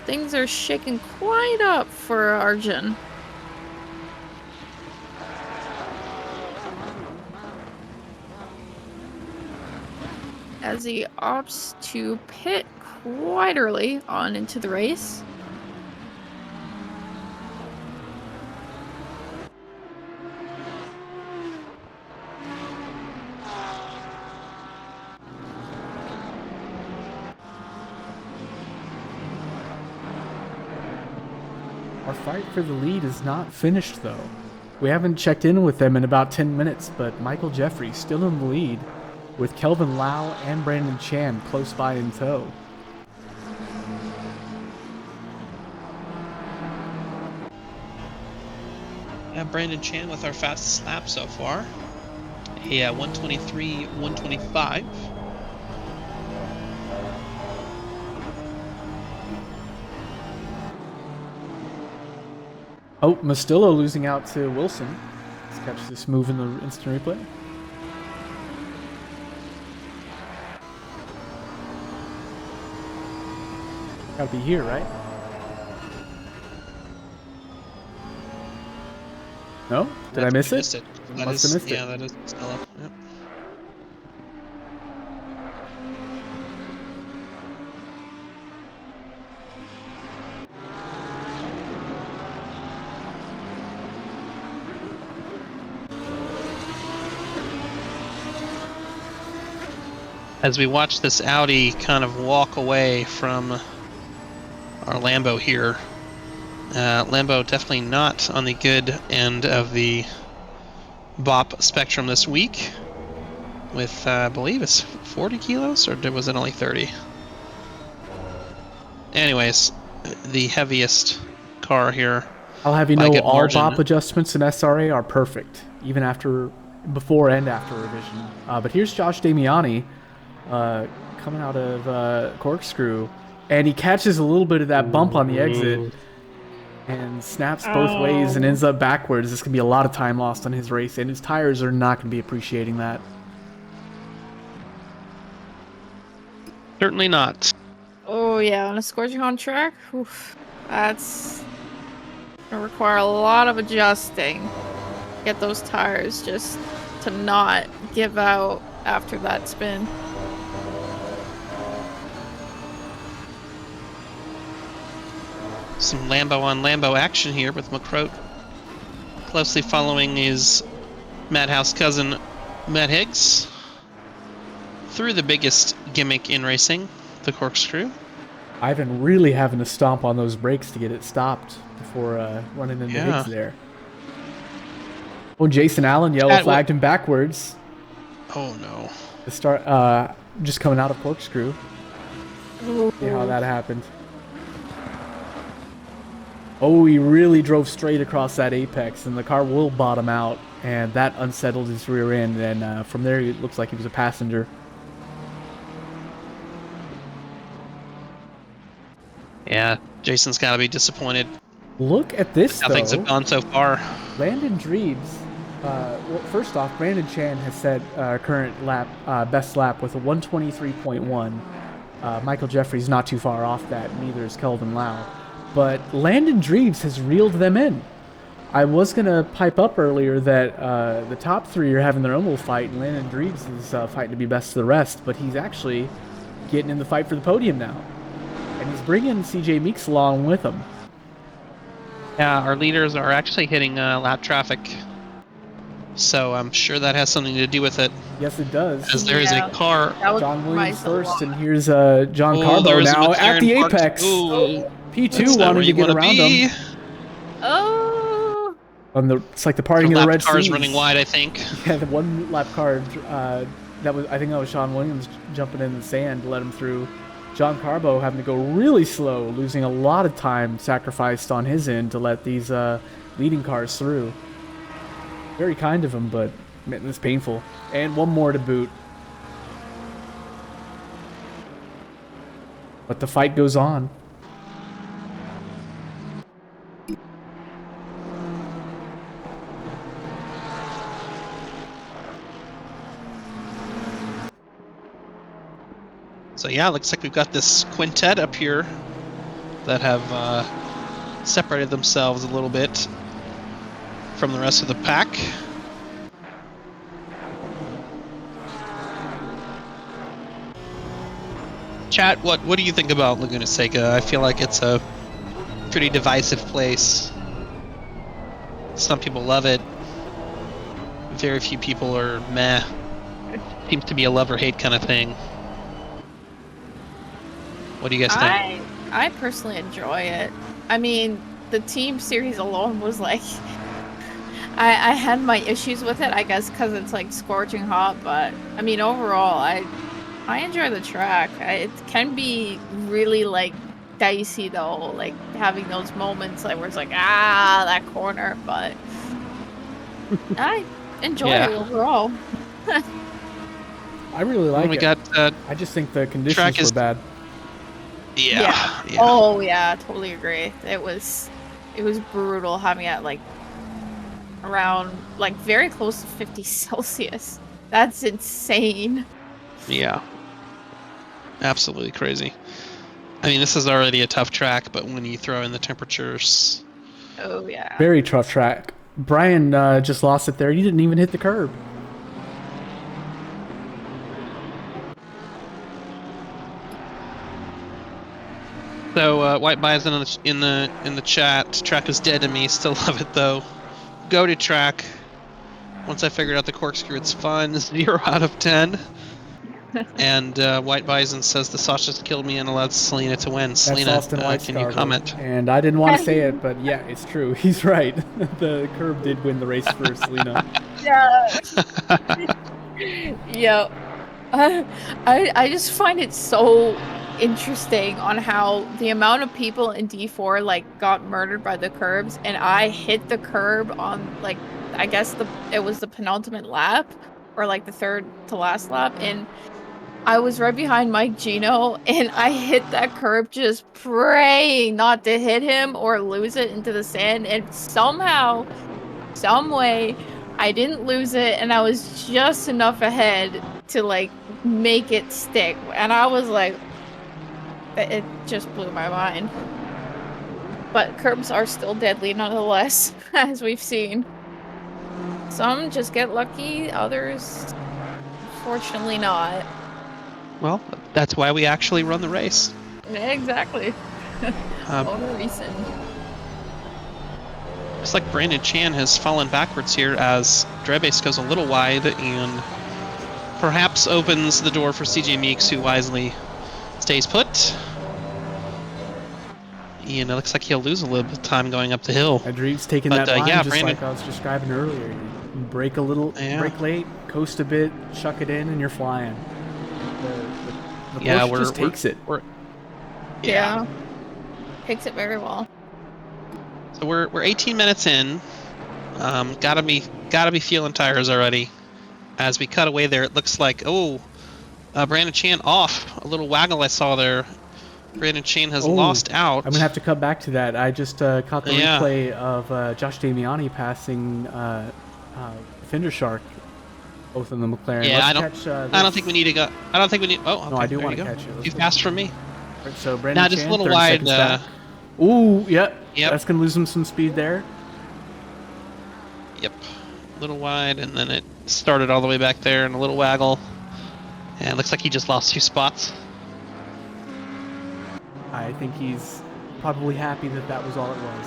Things are shaking quite up for Arjun. As he opts to pit quite early on into the race. Our fight for the lead is not finished, though. We haven't checked in with them in about 10 minutes, but Michael Jeffrey still in the lead, with Kelvin Lau and Brandon Chan close by in tow. Brandon Chan with our fastest lap so far. A 1:23.125. Oh, Mastillo losing out to Wilson. Let's catch this move in the instant replay. Gotta be here, right? No? Did I miss it? Missed it. Must have missed it. Yeah, that is still up. Yep. As we watch this Audi kind of walk away from our Lambo here, Lambo definitely not on the good end of the BOP spectrum this week, with I believe it's 40 kilos, or was it only 30? Anyways, the heaviest car here. I'll have you by a know good all margin. BOP adjustments in SRA are perfect, even before and after revision. But here's Josh Damiani coming out of Corkscrew, and he catches a little bit of that bump on the exit. and snaps both ways and ends up backwards. This could be a lot of time lost on his race, and his tires are not going to be appreciating that. Certainly not. Oh yeah, on a scorching hot track, oof, that's gonna require a lot of adjusting. Get those tires just to not give out after that spin. Some Lambo on Lambo action here with McCroat closely following his Madhouse cousin Matt Higgs through the biggest gimmick in racing, the corkscrew. Ivan really having to stomp on those brakes to get it stopped before running into Higgs there. Oh, Jason Allen yellow flagged him backwards. Oh no. The start just coming out of corkscrew. See how that happened. Oh, he really drove straight across that apex, and the car will bottom out, and that unsettled his rear end, and from there it looks like he was a passenger. Yeah, Jason's got to be disappointed. Look at this, how things have gone so far. Landon Dreves, well, first off, Brandon Chan has set current lap best lap with a 123.1. Michael Jeffrey's not too far off that, neither is Kelvin Lau. But Landon Dreves has reeled them in. I was going to pipe up earlier that the top three are having their own little fight, and Landon Dreves is fighting to be best of the rest, but he's actually getting in the fight for the podium now. And he's bringing CJ Meeks along with him. Yeah, our leaders are actually hitting lap traffic, so I'm sure that has something to do with it. Yes, it does. As there is a car. John Williams first, and here's John Carbo now at the apex. P2 wanted to get around him. Oh. It's like the parting of the Red Sea. Cars running wide, I think. Yeah, the one lap car. I think that was Sean Williams jumping in the sand to let him through. John Carbo having to go really slow, losing a lot of time sacrificed on his end to let these leading cars through. Very kind of him, but man, it's painful. And one more to boot. But the fight goes on. So yeah, looks like we've got this quintet up here that have separated themselves a little bit from the rest of the pack. Chat, what do you think about Laguna Seca? I feel like it's a pretty divisive place. Some people love it. Very few people are meh. It seems to be a love or hate kind of thing. What do you guys think? I personally enjoy it. I mean, the team series alone was like, I had my issues with it, I guess, because it's like scorching hot. But I mean, overall, I enjoy the track. It can be really like dicey though, like having those moments like where it's like that corner. But I enjoy it overall. I really like it. I just think the conditions were bad. Yeah. Oh yeah, totally agree. It was brutal having it like around like very close to 50 Celsius. That's insane. Yeah. Absolutely crazy. I mean, this is already a tough track, but when you throw in the temperatures. Oh yeah. Very tough track. Brian just lost it there. He didn't even hit the curb. So White Bison in the chat. Track is dead to me. Still love it though. Go to track. Once I figured out the corkscrew, it's fun. 0 out of 10. And White Bison says the sausage killed me and allowed Selena to win. Selena, can you comment? And I didn't want to say it, but yeah, it's true. He's right. The curb did win the race for Selena. Yeah. Yeah. I just find it so interesting on how the amount of people in D4 like got murdered by the curbs, and I hit the curb on like it was the penultimate lap or like the third to last lap, and I was right behind Mike Gino, and I hit that curb just praying not to hit him or lose it into the sand, and somehow, some way, I didn't lose it, and I was just enough ahead to, like, make it stick, and I was like, it just blew my mind. But curbs are still deadly nonetheless, as we've seen. Some just get lucky, others, fortunately not. Well, that's why we actually run the race. Exactly. All the reason. Looks like Brandon Chan has fallen backwards here as Drebase goes a little wide and perhaps opens the door for CJ Meeks, who wisely stays put. And it looks like he'll lose a little bit of time going up the hill. Dreve's taking But, that line yeah, just Brandon- like I was describing earlier. You brake a little, brake late, coast a bit, chuck it in, and you're flying. The Porsche just takes it. Yeah. Takes it very well. So we're 18 minutes in. Gotta be feeling tires already. As we cut away there, it looks like Brandon Chan off. A little waggle I saw there. Brandon Chan has lost out. I'm gonna have to cut back to that. I just caught the replay of Josh Damiani passing Fender Shark, both in the McLaren. Yeah, Let's I don't think we need to go. I don't think we need. Oh, okay, no, I do there want you to go. catch it. You passed from me. Right, so Brandon Now just Chan, a little 30 wide. seconds back. Ooh, yep. That's gonna lose him some speed there. Yep. A little wide, and then it started all the way back there, and a little waggle. And it looks like he just lost 2 spots. I think he's probably happy that that was all it was.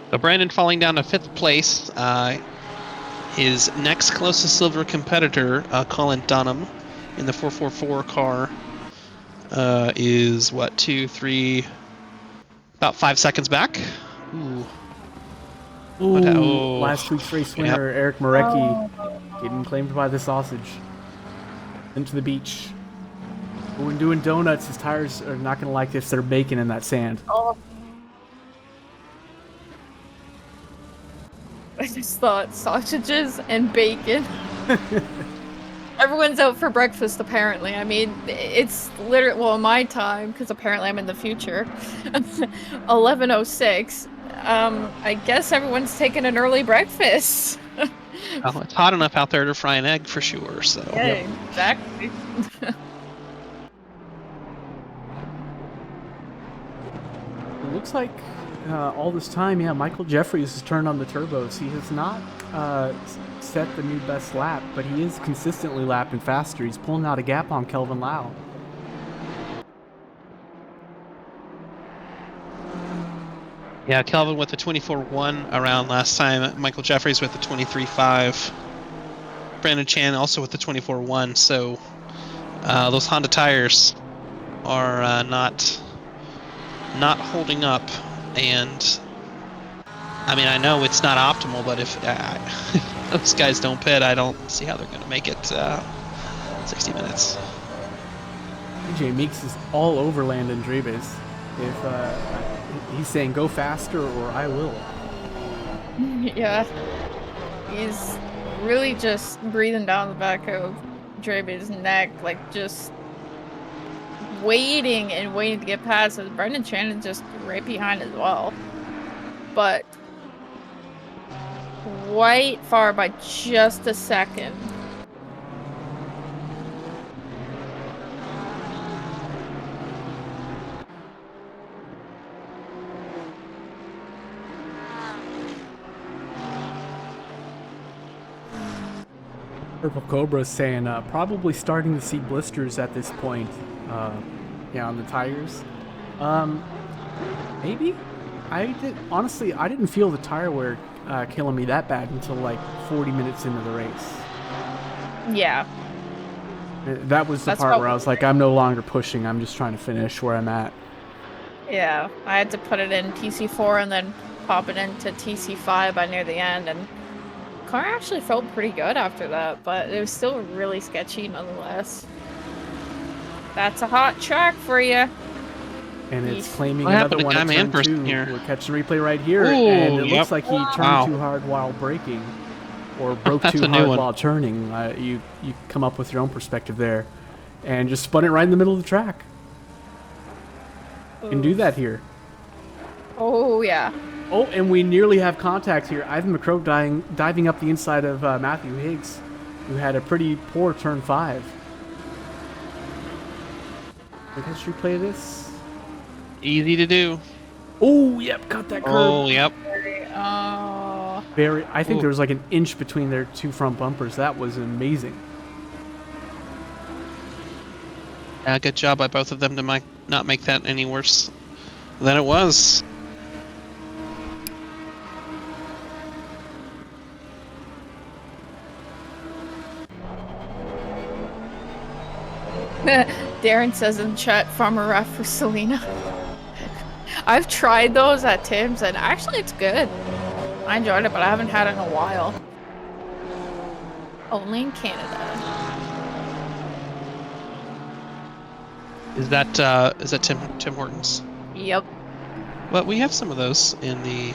So Brandon falling down to 5th place. His next closest silver competitor, Colin Dunham, in the 444 car, is what, 2, 3, about 5 seconds back. Ooh. Ooh, last week's race winner, Eric Marecki, getting claimed by the sausage. Into the beach. When doing donuts, his tires are not going to like this. They're baking in that sand. Oh. I just thought sausages and bacon. Everyone's out for breakfast, apparently. I mean, it's literally, well, my time, because apparently I'm in the future, 11:06. I guess everyone's taking an early breakfast. Well, it's hot enough out there to fry an egg for sure, so. Yeah, exactly. It looks like all this time, Michael Jeffries has turned on the turbos. He has not set the new best lap, but he is consistently lapping faster. He's pulling out a gap on Kelvin Lau. Yeah, Kelvin with the 24.1 around last time. Michael Jeffries with the 23.5. Brandon Chan also with the 24.1. So those Honda tires are not holding up. And I mean, I know it's not optimal, but if those guys don't pit, I don't see how they're going to make it 60 minutes. AJ Meeks is all over Landon Drebes. If he's saying go faster or I will. Yeah. He's really just breathing down the back of Drebes' neck, like just waiting and waiting to get past it. Brendan Chan is just right behind as well. But quite far by just a second. Purple Cobra is saying probably starting to see blisters at this point. On the tires. Maybe. Honestly, I didn't feel the tire wear killing me that bad until like 40 minutes into the race. Yeah. That was the part where I was like, I'm no longer pushing. I'm just trying to finish where I'm at. Yeah, I had to put it in TC4 and then pop it into TC5 by near the end, and the car actually felt pretty good after that, but it was still really sketchy nonetheless. That's a hot track for you. And it's Yeesh. claiming What another happened to one Guy at Man turn person 2. here? We're catching the replay right here, Ooh, and it yep. looks like he turned Wow. too hard while braking, or broke That's too a new hard one. while turning. You come up with your own perspective there, and just spun it right in the middle of the track. You can do that here. Oh, yeah. Oh, and we nearly have contact here. Ivan McCrow diving up the inside of Matthew Higgs, who had a pretty poor turn 5. Let's replay this. Easy to do. Oh, yep, got that curb. Oh, yep. Oh. I think Ooh. there was like an inch between their two front bumpers. That was amazing. Good job by both of them to not make that any worse than it was. Darren says in chat, farmer ref for Selena. I've tried those at Tim's, and actually it's good. I enjoyed it, but I haven't had it in a while. Only in Canada. Is that Tim Hortons? Yep. Well, we have some of those in the.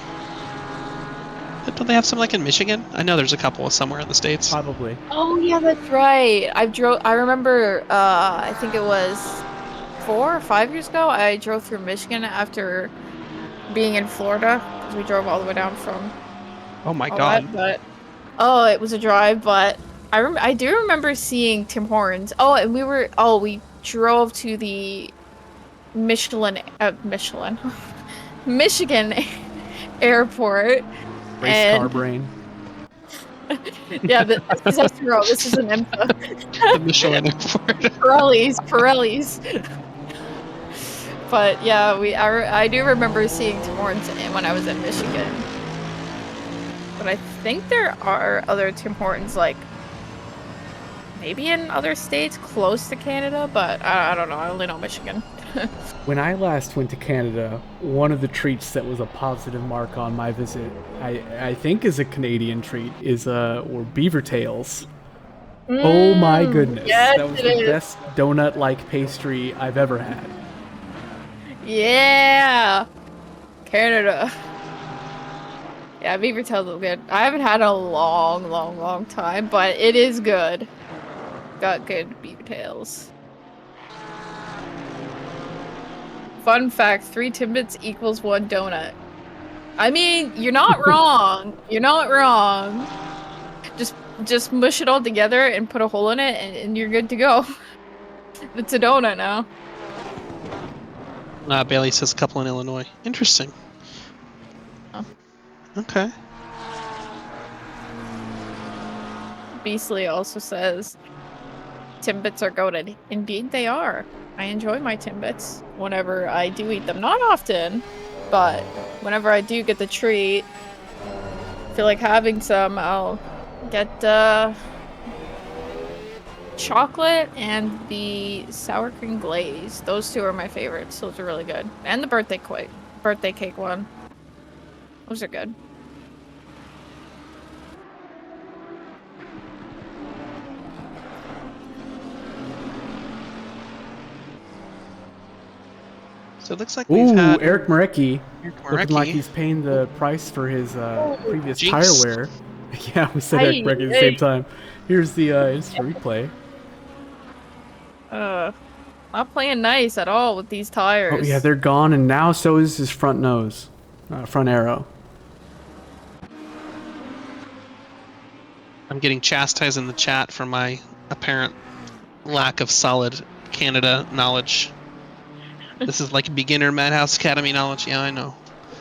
Don't they have some like in Michigan? I know there's a couple somewhere in the States. Probably. Oh yeah, that's right. I remember. I think it was 4 or 5 years ago. I drove through Michigan after being in Florida because we drove all the way down from. Oh my all god. that, but it was a drive. But I do remember seeing Tim Hortons. Oh, and we drove to the Michigan airport. Race car brain. Yeah, this is SRA. This is an IMSA. The Michelin airport. Pirelli's. But yeah, I do remember seeing Tim Hortons when I was in Michigan. But I think there are other Tim Hortons, like maybe in other states close to Canada, but I don't know. I only know Michigan. When I last went to Canada, one of the treats that was a positive mark on my visit, I think is a Canadian treat, were beaver tails. Oh my goodness. Yes, that was it the is. best donut-like pastry I've ever had. Yeah, Canada. Yeah, beaver tails are good. I haven't had it in a long time, but it is good. Got good beaver tails. Fun fact, 3 Timbits equals 1 donut. I mean, you're not wrong. You're not wrong. Just mush it all together and put a hole in it, and you're good to go. It's a donut now. Bailey says a couple in Illinois. Interesting. Oh. Okay. Beastly also says, Timbits are goated. Indeed they are. I enjoy my Timbits whenever I do eat them. Not often, but whenever I do get the treat, feel like having some, I'll get chocolate and the sour cream glaze. Those 2 are my favorites. Those are really good. And the birthday cake one. Those are good. So it looks like we've had Eric Marecki. Eric Looking like Marecki. he's paying the price for his previous Jinx. tire wear. Yeah, we said Eric Marecki at the same time. Here's the instant replay. Not playing nice at all with these tires. Oh yeah, they're gone, and now so is his front nose, front arrow. I'm getting chastised in the chat for my apparent lack of solid Canada knowledge. This is like beginner Madhouse Academy knowledge. Yeah, I know.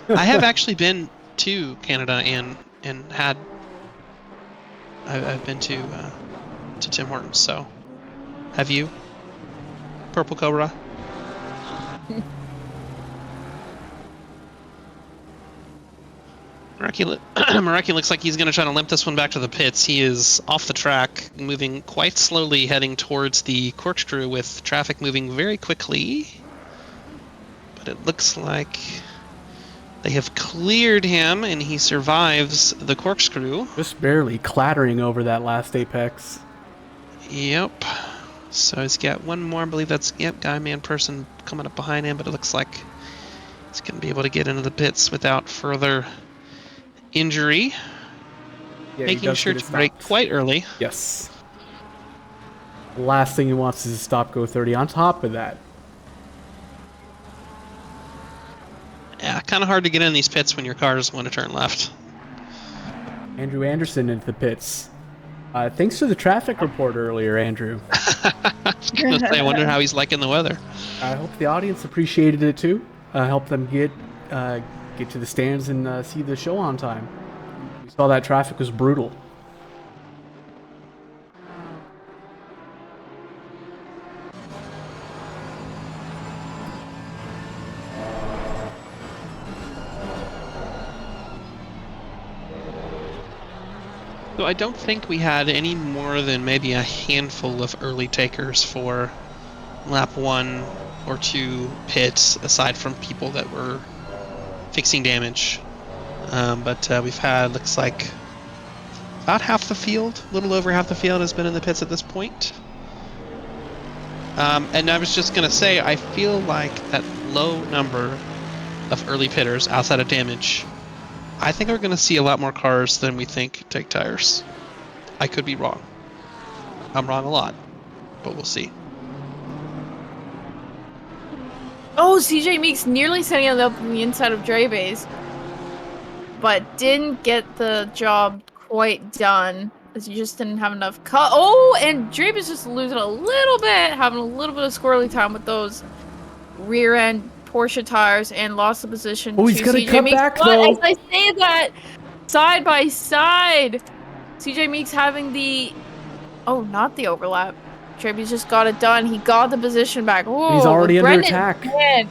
I have actually been to Canada and had. I've been to Tim Hortons. So, have you? Purple Cobra. Mareki looks like he's going to try to limp this one back to the pits. He is off the track, moving quite slowly, heading towards the corkscrew with traffic moving very quickly. But it looks like they have cleared him, and he survives the corkscrew. Just barely clattering over that last apex. Yep. So he's got one more. I believe that's, yep, guy, man, person coming up behind him, but it looks like he's going to be able to get into the pits without further injury. Yeah, Making sure to brake quite early. Yes. The last thing he wants is to stop go 30 on top of that. Yeah, kind of hard to get in these pits when your cars want to turn left. Andrew Anderson into the pits. Thanks to the traffic report earlier, Andrew. I was going to say, I wonder how he's liking the weather. I hope the audience appreciated it too. Help them get to the stands and see the show on time. We saw that traffic was brutal. So I don't think we had any more than maybe a handful of early takers for lap 1 or 2 pits, aside from people that were fixing damage. But we've had, looks like, about half the field, a little over half the field has been in the pits at this point. And I was just going to say, I feel like that low number of early pitters outside of damage, I think we're going to see a lot more cars than we think take tires. I could be wrong. I'm wrong a lot, but we'll see. Oh, CJ Meeks nearly setting it up on the inside of Dre Base, but didn't get the job quite done, as he just didn't have enough cut. Oh, and Dre is just losing a little bit, having a little bit of squirrely time with those rear end Porsche tires, and lost the position. Oh, he's to gonna CJ cut Meeks. back But though. as I say that, side by side, CJ Meeks having the, oh, not the overlap. Treby's just got it done. He got the position back. Ooh, He's already under Brendan attack. Pitt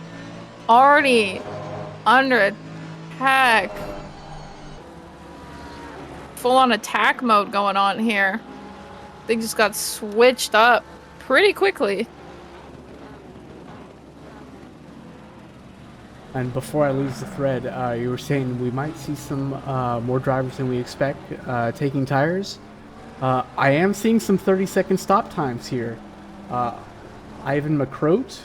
already under attack. Full on attack mode going on here. Things just got switched up pretty quickly. And before I lose the thread, you were saying we might see some more drivers than we expect taking tires. I am seeing some 30-second stop times here. Ivan McCroat,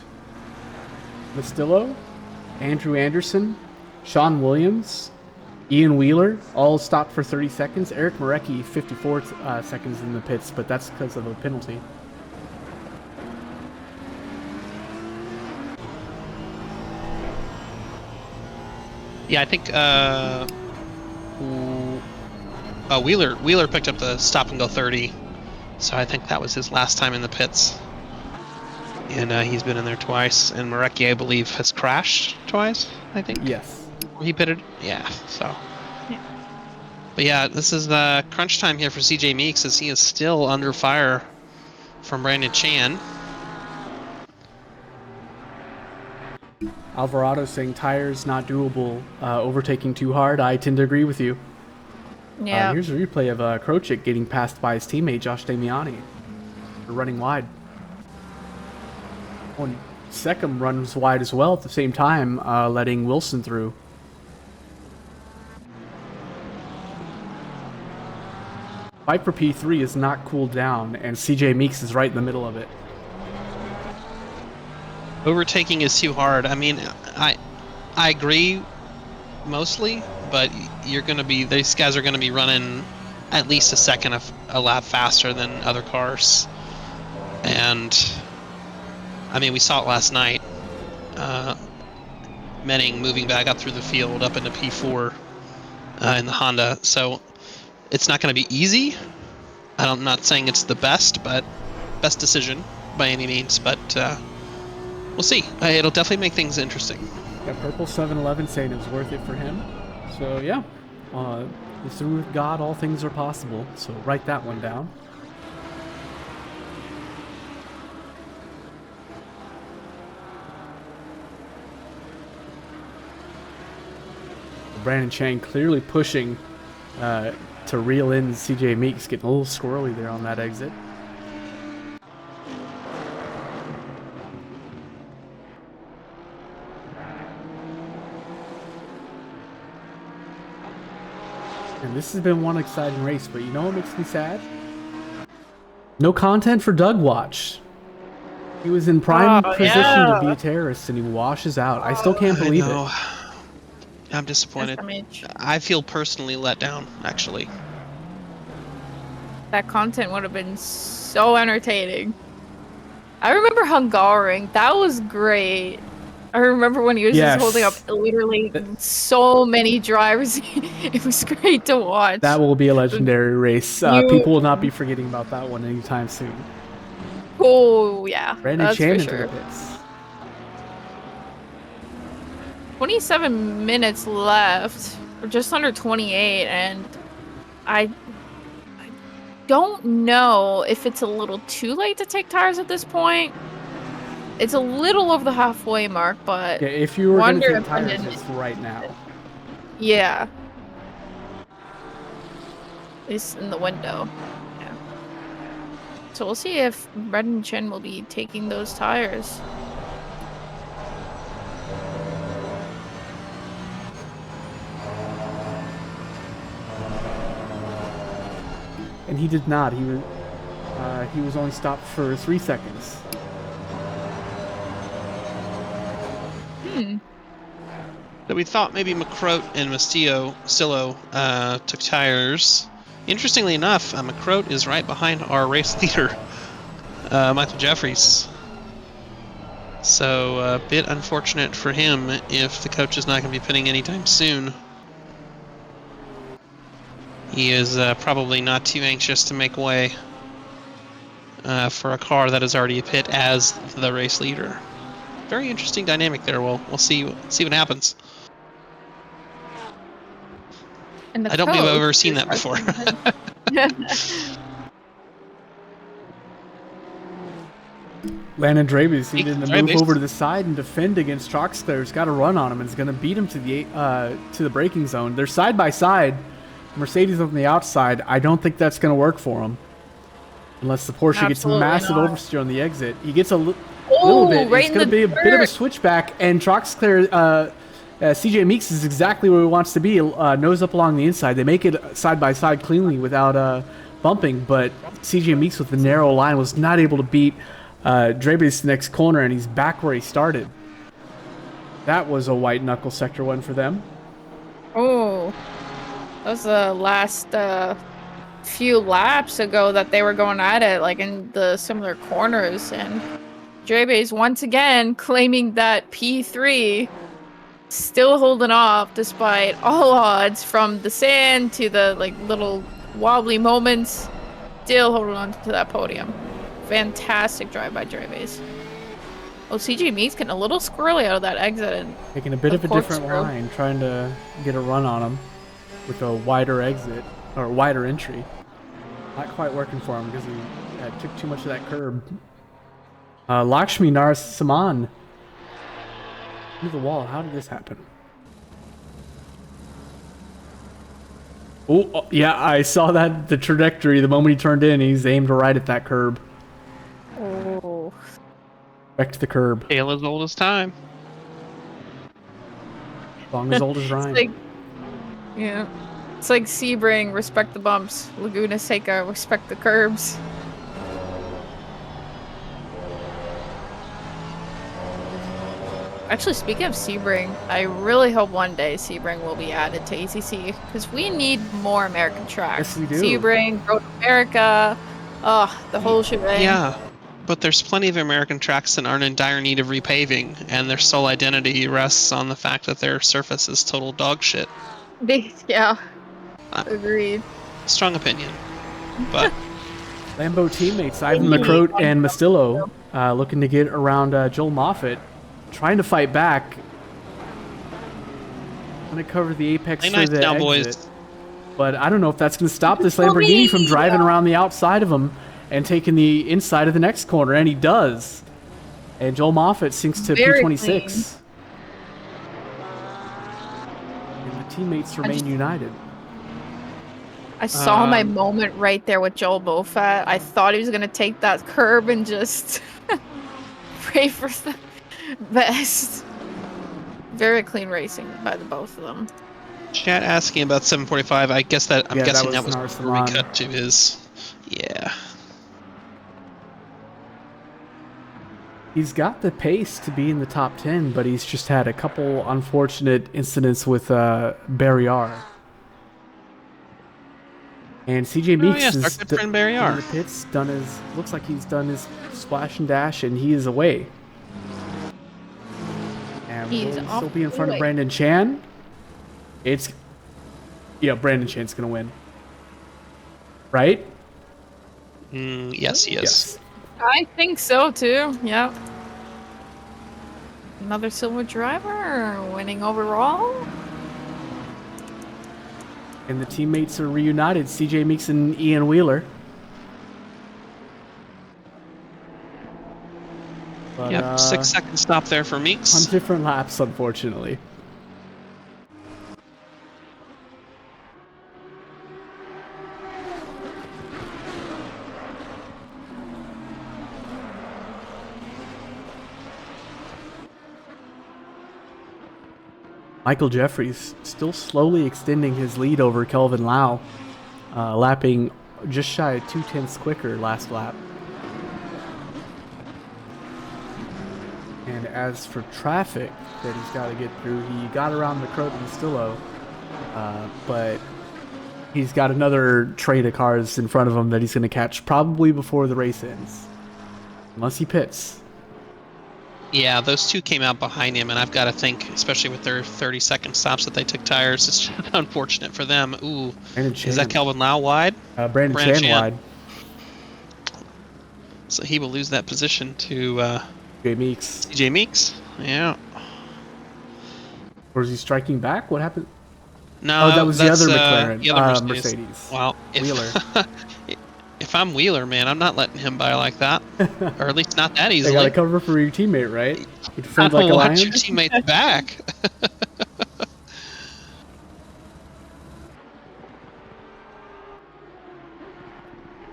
Mastillo, Andrew Anderson, Sean Williams, Ian Wheeler, all stopped for 30 seconds. Eric Marecki, 54 seconds in the pits, but that's because of a penalty. Yeah, I think Wheeler picked up the stop and go 30, so I think that was his last time in the pits. And he's been in there twice, and Marecki, I believe, has crashed twice, I think. Yes. He pitted, yeah, so. Yeah. But yeah, this is the crunch time here for CJ Meeks, as he is still under fire from Brandon Chan. Alvarado saying tires not doable, overtaking too hard. I tend to agree with you. Yeah. Here's a replay of Krochik getting passed by his teammate Josh Damiani. They're running wide. Oh, and Seckham runs wide as well at the same time, letting Wilson through. Fight for P3 is not cooled down, and CJ Meeks is right in the middle of it. Overtaking is too hard. I mean, I agree mostly, but you're gonna be, these guys are gonna be running at least a second of a lap faster than other cars. And I mean, we saw it last night. Menning moving back up through the field up into P4 in the Honda. So it's not going to be easy. I'm not saying it's the best, but best decision by any means. But we'll see. It'll definitely make things interesting. Yeah, Purple 711 saying it was worth it for him. So yeah, through God all things are possible. So write that one down. Brandon Chang clearly pushing to reel in CJ Meeks, getting a little squirrely there on that exit. And this has been one exciting race, but you know what makes me sad? No content for Doug Watch. He was in prime Oh, position to be yeah. a terrorist, and he washes out. I still can't believe it. I'm disappointed. SMH. I feel personally let down, actually. That content would have been so entertaining. I remember Hungaroring. That was great. I remember when he was just holding up literally so many drivers. It was great to watch. That will be a legendary race. People will not be forgetting about that one anytime soon. Oh, yeah. Brandon That's Chan for into sure. the pits. 27 minutes left. We're just under 28, and I don't know if it's a little too late to take tires at this point. It's a little over the halfway mark, but Yeah, if you were going to wonder take if tires, Brendan- it's right now. Yeah. At least in the window. Yeah. So we'll see if Brendan Chen will be taking those tires. And he did not. He was only stopped for 3 seconds. So we thought maybe McCroat and Mastillo took tires. Interestingly enough, McCroat is right behind our race leader, Michael Jeffries. So a bit unfortunate for him if the coach is not going to be pitting anytime soon. He is probably not too anxious to make way for a car that is already a pit as the race leader. Very interesting dynamic there. We'll see what happens. And I don't believe I've ever seen that before. Landon Drabe's needed to move Drabe's. over to the side and defend against Troxler. He's got a run on him and is going to beat him to the braking zone. They're side by side. Mercedes on the outside. I don't think that's going to work for him. Unless the Porsche gets massive oversteer on the exit. He gets a little bit. Right It's going to be a bit of a switchback. And Troxler, CJ Meeks is exactly where he wants to be. Nose up along the inside. They make it side by side cleanly without bumping. But CJ Meeks with the narrow line was not able to beat Drabe's next corner. And he's back where he started. That was a white knuckle sector one for them. Oh. That was the last few laps ago that they were going at it, like in the similar corners, and Drabe's once again claiming that P3, still holding off despite all odds from the sand to the like little wobbly moments, still holding on to that podium. Fantastic drive by Drabe's. Oh, CJ Meeks getting a little squirrely out of that exit. And taking a bit of a different line, trying to get a run on him with a wider exit, or wider entry. Not quite working for him because he took too much of that curb. Lakshmi Narasimhan into the wall. How did this happen? Oh, yeah, I saw that, the trajectory. The moment he turned in, he's aimed right at that curb. Oh. Back to the curb. Tale as old as time. Long as old as Ryan. Like, yeah. It's like Sebring, respect the bumps. Laguna Seca, respect the curbs. Actually, speaking of Sebring, I really hope one day Sebring will be added to ACC because we need more American tracks. Yes, we do. Sebring, Road America, the whole shebang. Yeah, but there's plenty of American tracks that aren't in dire need of repaving, and their sole identity rests on the fact that their surface is total dog shit. Yeah, agreed. Strong opinion, but Lambo teammates Ivan McCroat and Mastillo looking to get around Joel Moffitt, trying to fight back. Going to cover the apex for the exit. Boys. But I don't know if that's going to stop this Lamborghini from driving around the outside of him and taking the inside of the next corner, and he does. And Joel Moffitt sinks to P26. And the teammates remain united. I saw my moment right there with Joel Moffat. I thought he was going to take that curb and just pray for the best. Very clean racing by the both of them. Chat asking about 745. I guess that I'm guessing that was a recut to his. Yeah. He's got the pace to be in the top 10, but he's just had a couple unfortunate incidents with Barrier. And CJ Meeks our good friend Barrier. in the pits, looks like he's done his splash and dash, and he is away. And He's will off still be in front the of way. Brandon Chan. Brandon Chan's gonna win. Right? Yes, he is. Yes. I think so too. Yep. Another silver driver winning overall. And the teammates are reunited, CJ Meeks and Ian Wheeler. But, Yep, 6-second stop there for Meeks. on different laps, unfortunately. Michael Jeffries still slowly extending his lead over Kelvin Lau, lapping just shy of 2/10 quicker last lap. And as for traffic that he's got to get through, he got around McCroat and Stillo, but he's got another train of cars in front of him that he's going to catch probably before the race ends, unless he pits. Yeah, those two came out behind him, and I've got to think, especially with their 30-second stops that they took tires, it's just unfortunate for them. Ooh, is that Kelvin Lau wide? Brandon Chan wide. So he will lose that position to CJ Meeks. CJ Meeks. Yeah. Or is he striking back? What happened? No, that was the that's, other McLaren. The other Mercedes. Well, Wheeler. If I'm Wheeler, man, I'm not letting him by like that, or at least not that They easily. got to cover for your teammate, right? You defend Gotta like a watch lion. your teammates back.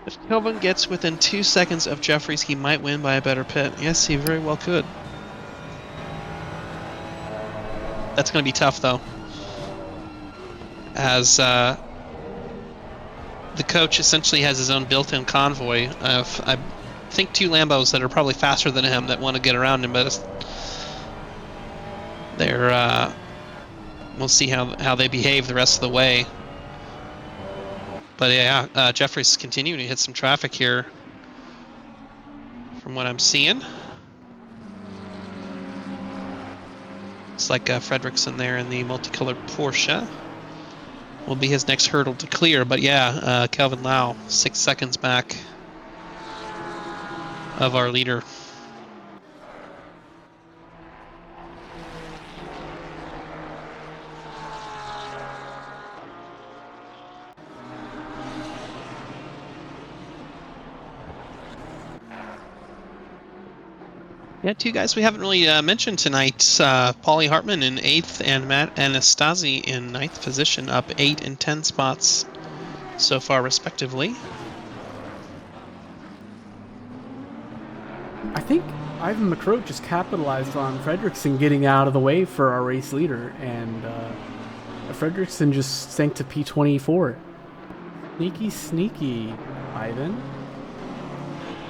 If Kelvin gets within 2 seconds of Jeffries, he might win by a better pit. Yes, he very well could. That's going to be tough, though, as the coach essentially has his own built-in convoy of, I think, 2 Lambos that are probably faster than him that want to get around him, but they're we'll see how they behave the rest of the way. But yeah, Jeffries continuing to hit some traffic here from what I'm seeing. Looks like Fredrickson there in the multicolored Porsche will be his next hurdle to clear. But yeah, Kelvin Lau 6 seconds back of our leader. Yeah, two guys we haven't really mentioned tonight. Paulie Hartman in 8th and Matt Anastasi in 9th position, up 8 and 10 spots so far, respectively. I think Ivan McCroat just capitalized on Fredrickson getting out of the way for our race leader, and Fredrickson just sank to P24. Sneaky, Ivan.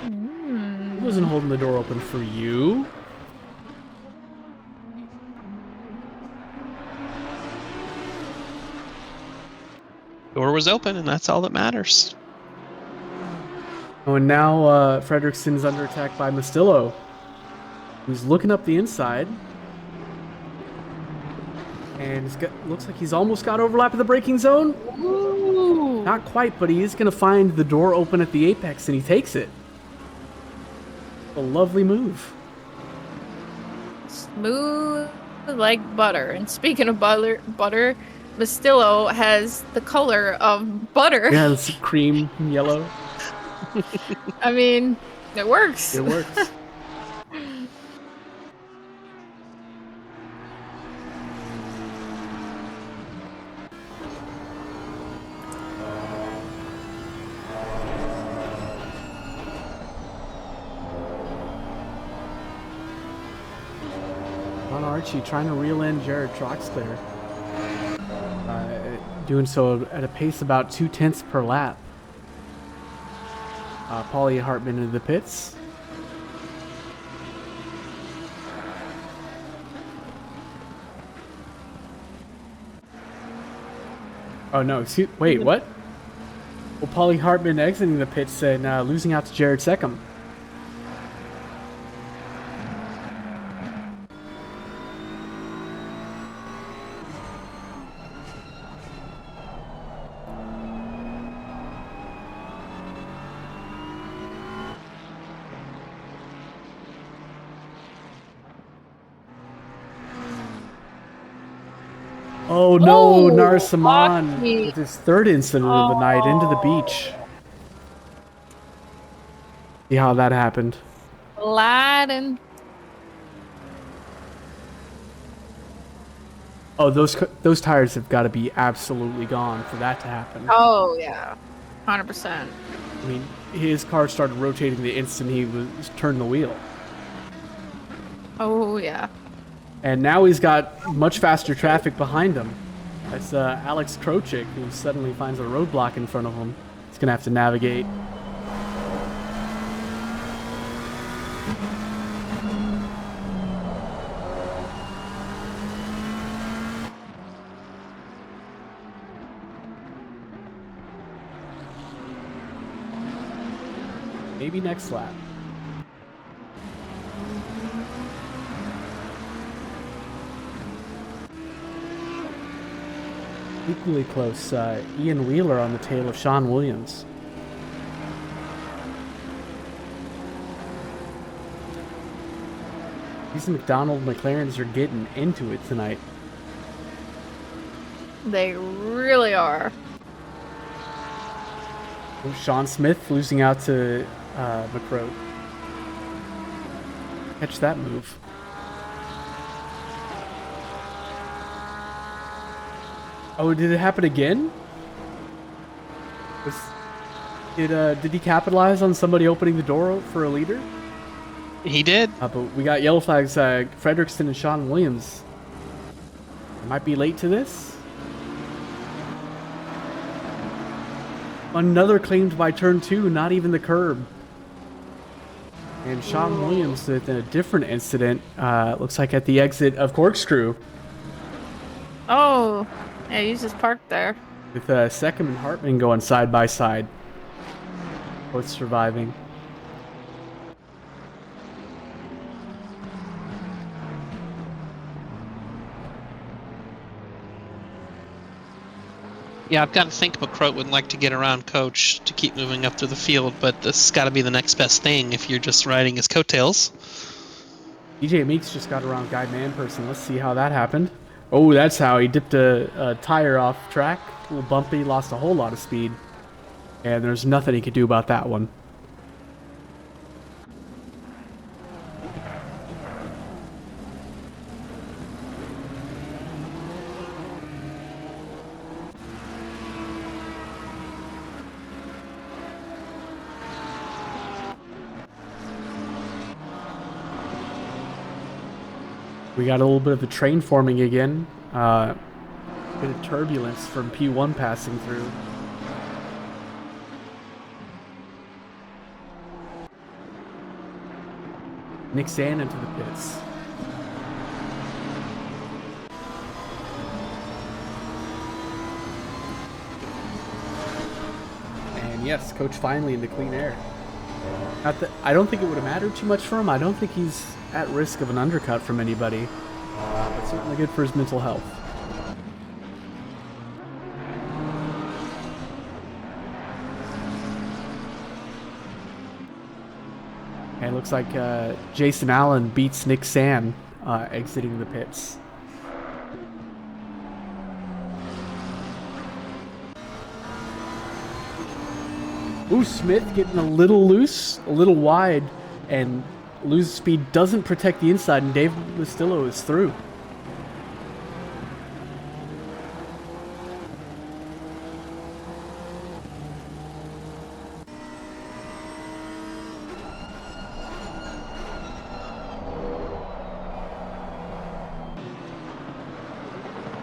He wasn't holding the door open for you. Door was open, and that's all that matters. Oh, and now Fredrickson's under attack by Mastillo, who's looking up the inside. And looks like he's almost got overlap of the braking zone. Ooh. Not quite, but he is going to find the door open at the apex, and he takes it. A lovely move. Smooth like butter. And speaking of butter, Mastillo has the color of butter. Yeah, it's cream and yellow. I mean, it works. It works. Ron Archie trying to reel in Jared Troxler. Doing so at a pace about 0.2 per lap. Paulie Hartman into the pits. Oh no, wait, what? Well, Paulie Hartman exiting the pits and losing out to Jared Seckham. Oh no, Oh, Narsaman lucky. with his third incident of the night into the beach. See how that happened. Aladdin. Oh, those tires have got to be absolutely gone for that to happen. Oh, yeah. 100%. I mean, his car started rotating the instant he was turned the wheel. Oh, yeah. And now he's got much faster traffic behind him. That's Alex Krochik, who suddenly finds a roadblock in front of him. He's going to have to navigate. Maybe next lap. Equally close, Ian Wheeler on the tail of Sean Williams. These McDonald McLarens are getting into it tonight. They really are. Sean Smith losing out to McCrow. Catch that move. Oh, did it happen again? Did he capitalize on somebody opening the door for a leader? He did. But we got yellow flags, Fredrickson and Sean Williams. I might be late to this. Another claimed by turn 2, not even the curb. And Sean Williams with a different incident, looks like at the exit of Corkscrew. Oh, yeah, he's just parked there. With Seckham and Hartman going side by side. Both surviving. Yeah, I've got to think McCroat would like to get around Coach to keep moving up through the field, but this has got to be the next best thing if you're just riding his coattails. DJ Meeks just got around Guy Manperson. Let's see how that happened. Oh, that's how he dipped a tire off track. A little bumpy, lost a whole lot of speed. And there's nothing he could do about that one. We got a little bit of the train forming again. Bit of turbulence from P1 passing through. Nick Sand into the pits. And yes, Coach finally into clean air. I don't think it would have mattered too much for him. I don't think he's at risk of an undercut from anybody, but certainly good for his mental health. And it looks like Jason Allen beats Nick Sand exiting the pits. Ooh, Smith getting a little loose, a little wide, and loses speed, doesn't protect the inside, and Dave Mastillo is through.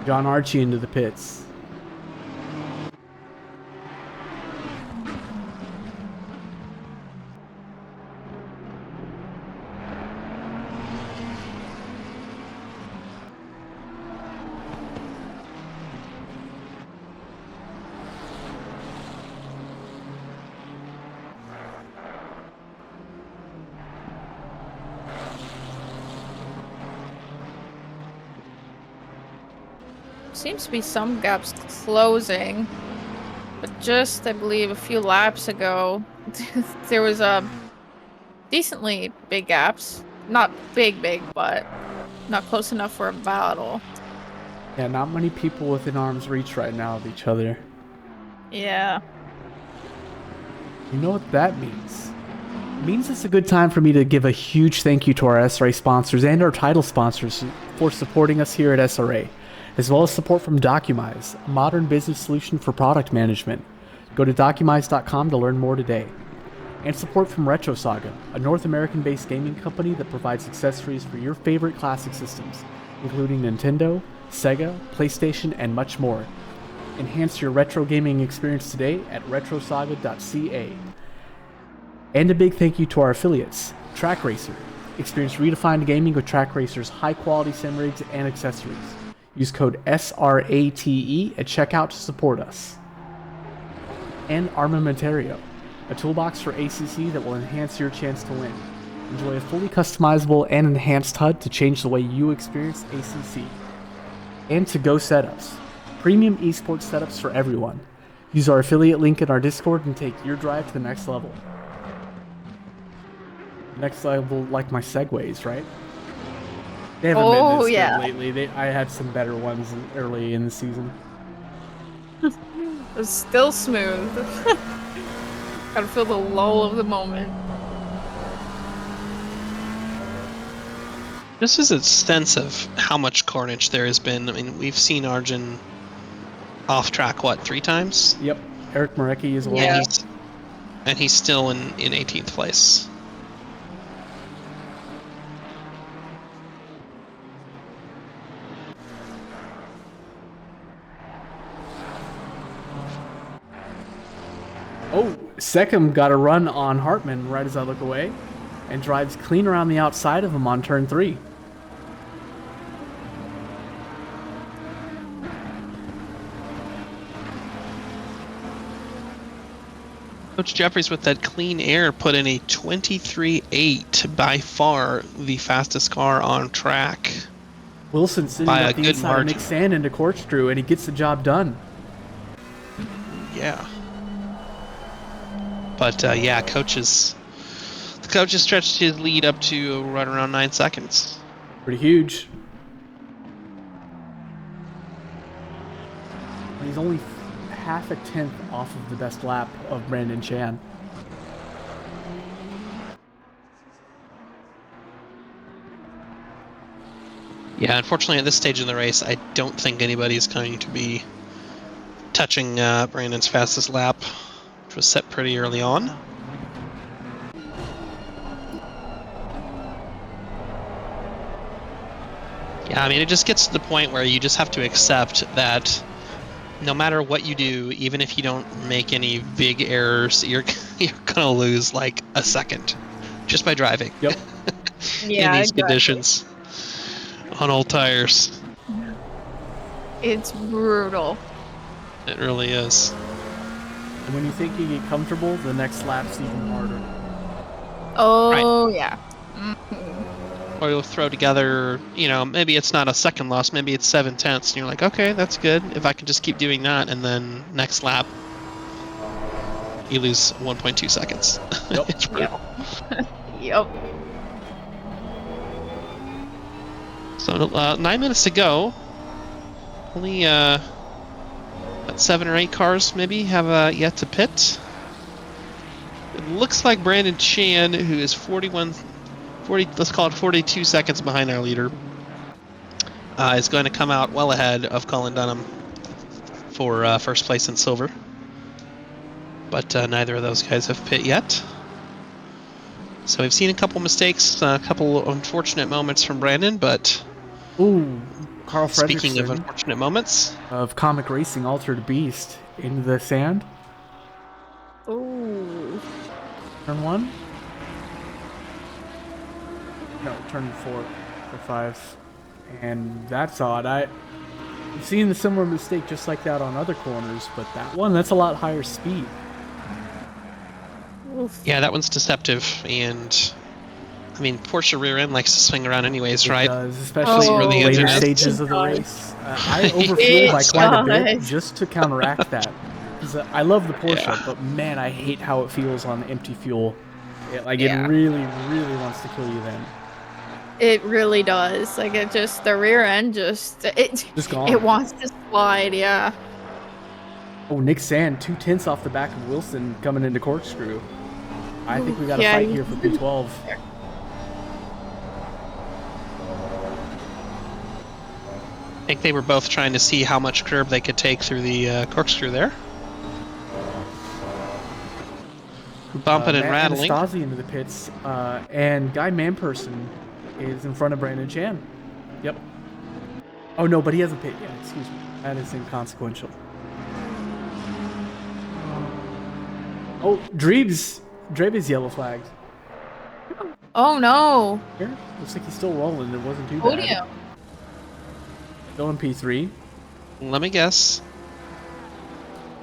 John Archie into the pits. seems to be some gaps closing. But just, I believe, a few laps ago, there was decently big gaps. Not big, but not close enough for a battle. Yeah, not many people within arm's reach right now of each other. Yeah. You know what that means? It means it's a good time for me to give a huge thank you to our SRA sponsors and our title sponsors for supporting us here at SRA, as well as support from Documise, a modern business solution for product management. Go to documise.com to learn more today. And support from Retro Saga, a North American-based gaming company that provides accessories for your favorite classic systems, including Nintendo, Sega, PlayStation, and much more. Enhance your retro gaming experience today at retrosaga.ca. And a big thank you to our affiliates, Track Racer. Experience redefined gaming with Track Racer's high-quality sim rigs and accessories. Use code SRATE at checkout to support us. And Armamentario, a toolbox for ACC that will enhance your chance to win. Enjoy a fully customizable and enhanced HUD to change the way you experience ACC. And To Go Setups, premium esports setups for everyone. Use our affiliate link in our Discord and take your drive to the next level. Next level, like my segues, right? They haven't been this good lately. I had some better ones early in the season. It's still smooth. Gotta feel the lull of the moment. This is a sense of how much carnage there has been. I mean, we've seen Arjun off track, what, 3 times? Yep. Eric Marecki as well. Yeah. And he's still in 18th place. Oh, Seckham got a run on Hartman right as I look away, and drives clean around the outside of him on turn 3. Coach Jeffries with that clean air put in a 23.8, by far the fastest car on track. Wilson sitting by up a the good inside of Nick margin. Sand into Corkscrew, and he gets the job done. Yeah. But yeah, the coach has stretched his lead up to right around 9 seconds. Pretty huge. And he's only half a tenth off of the best lap of Brandon Chan. Yeah, unfortunately at this stage in the race, I don't think anybody's going to be touching Brandon's fastest lap, which was set pretty early on. Yeah, I mean, it just gets to the point where you just have to accept that no matter what you do, even if you don't make any big errors, you're gonna lose like a second just by driving. Yep. Yeah, in these exactly. conditions on old tires. It's brutal. It really is. And when you think you get comfortable, the next lap's even harder. Oh, yeah. Or you'll throw together, maybe it's not a second loss, maybe it's 7/10, and you're like, okay, that's good. If I can just keep doing that, and then next lap, you lose 1.2 seconds. Yep. It's brutal. Yep. So 9 minutes to go. Only 7 or 8 cars maybe have yet to pit. It looks like Brandon Chan, who is 40, let's call it 42 seconds behind our leader, is going to come out well ahead of Colin Dunham for first place in silver. But neither of those guys have pit yet. So we've seen a couple mistakes, a couple unfortunate moments from Brandon, but Ooh, Carl Fredrickson. speaking of unfortunate moments, of Comic Racing Altered Beast into the sand. Ooh. Turn 1? No, turn 4 or 5. And that's odd. I've seen a similar mistake just like that on other corners, but that's a lot higher speed. yeah, that one's deceptive, and I mean, Porsche rear end likes to swing around anyways, It right? does, especially Oh, in the the later engine is- stages of the It race. I overfuel by It quite a bit does. just to counteract that. 'Cause, I love the Porsche, Yeah. but man, I hate how it feels on empty fuel. It Yeah. really, really wants to kill you then. It really does. Like it just the rear end just gone. it wants to slide. Yeah. Oh, Nick Sand, 2 tenths off the back of Wilson coming into corkscrew. I think we got a Yeah, fight he- here for P12. I think they were both trying to see how much curb they could take through the corkscrew there. Bumping and Matt rattling. Anastasi into the pits, and Guy Manperson is in front of Brandon Chan. Yep. Oh no, but he hasn't pit yet. Excuse me. That is inconsequential. Oh, Dreeb's yellow flagged. Oh no. Here, looks like he's still rolling. It wasn't too bad. Podium. Still in P3. Let me guess.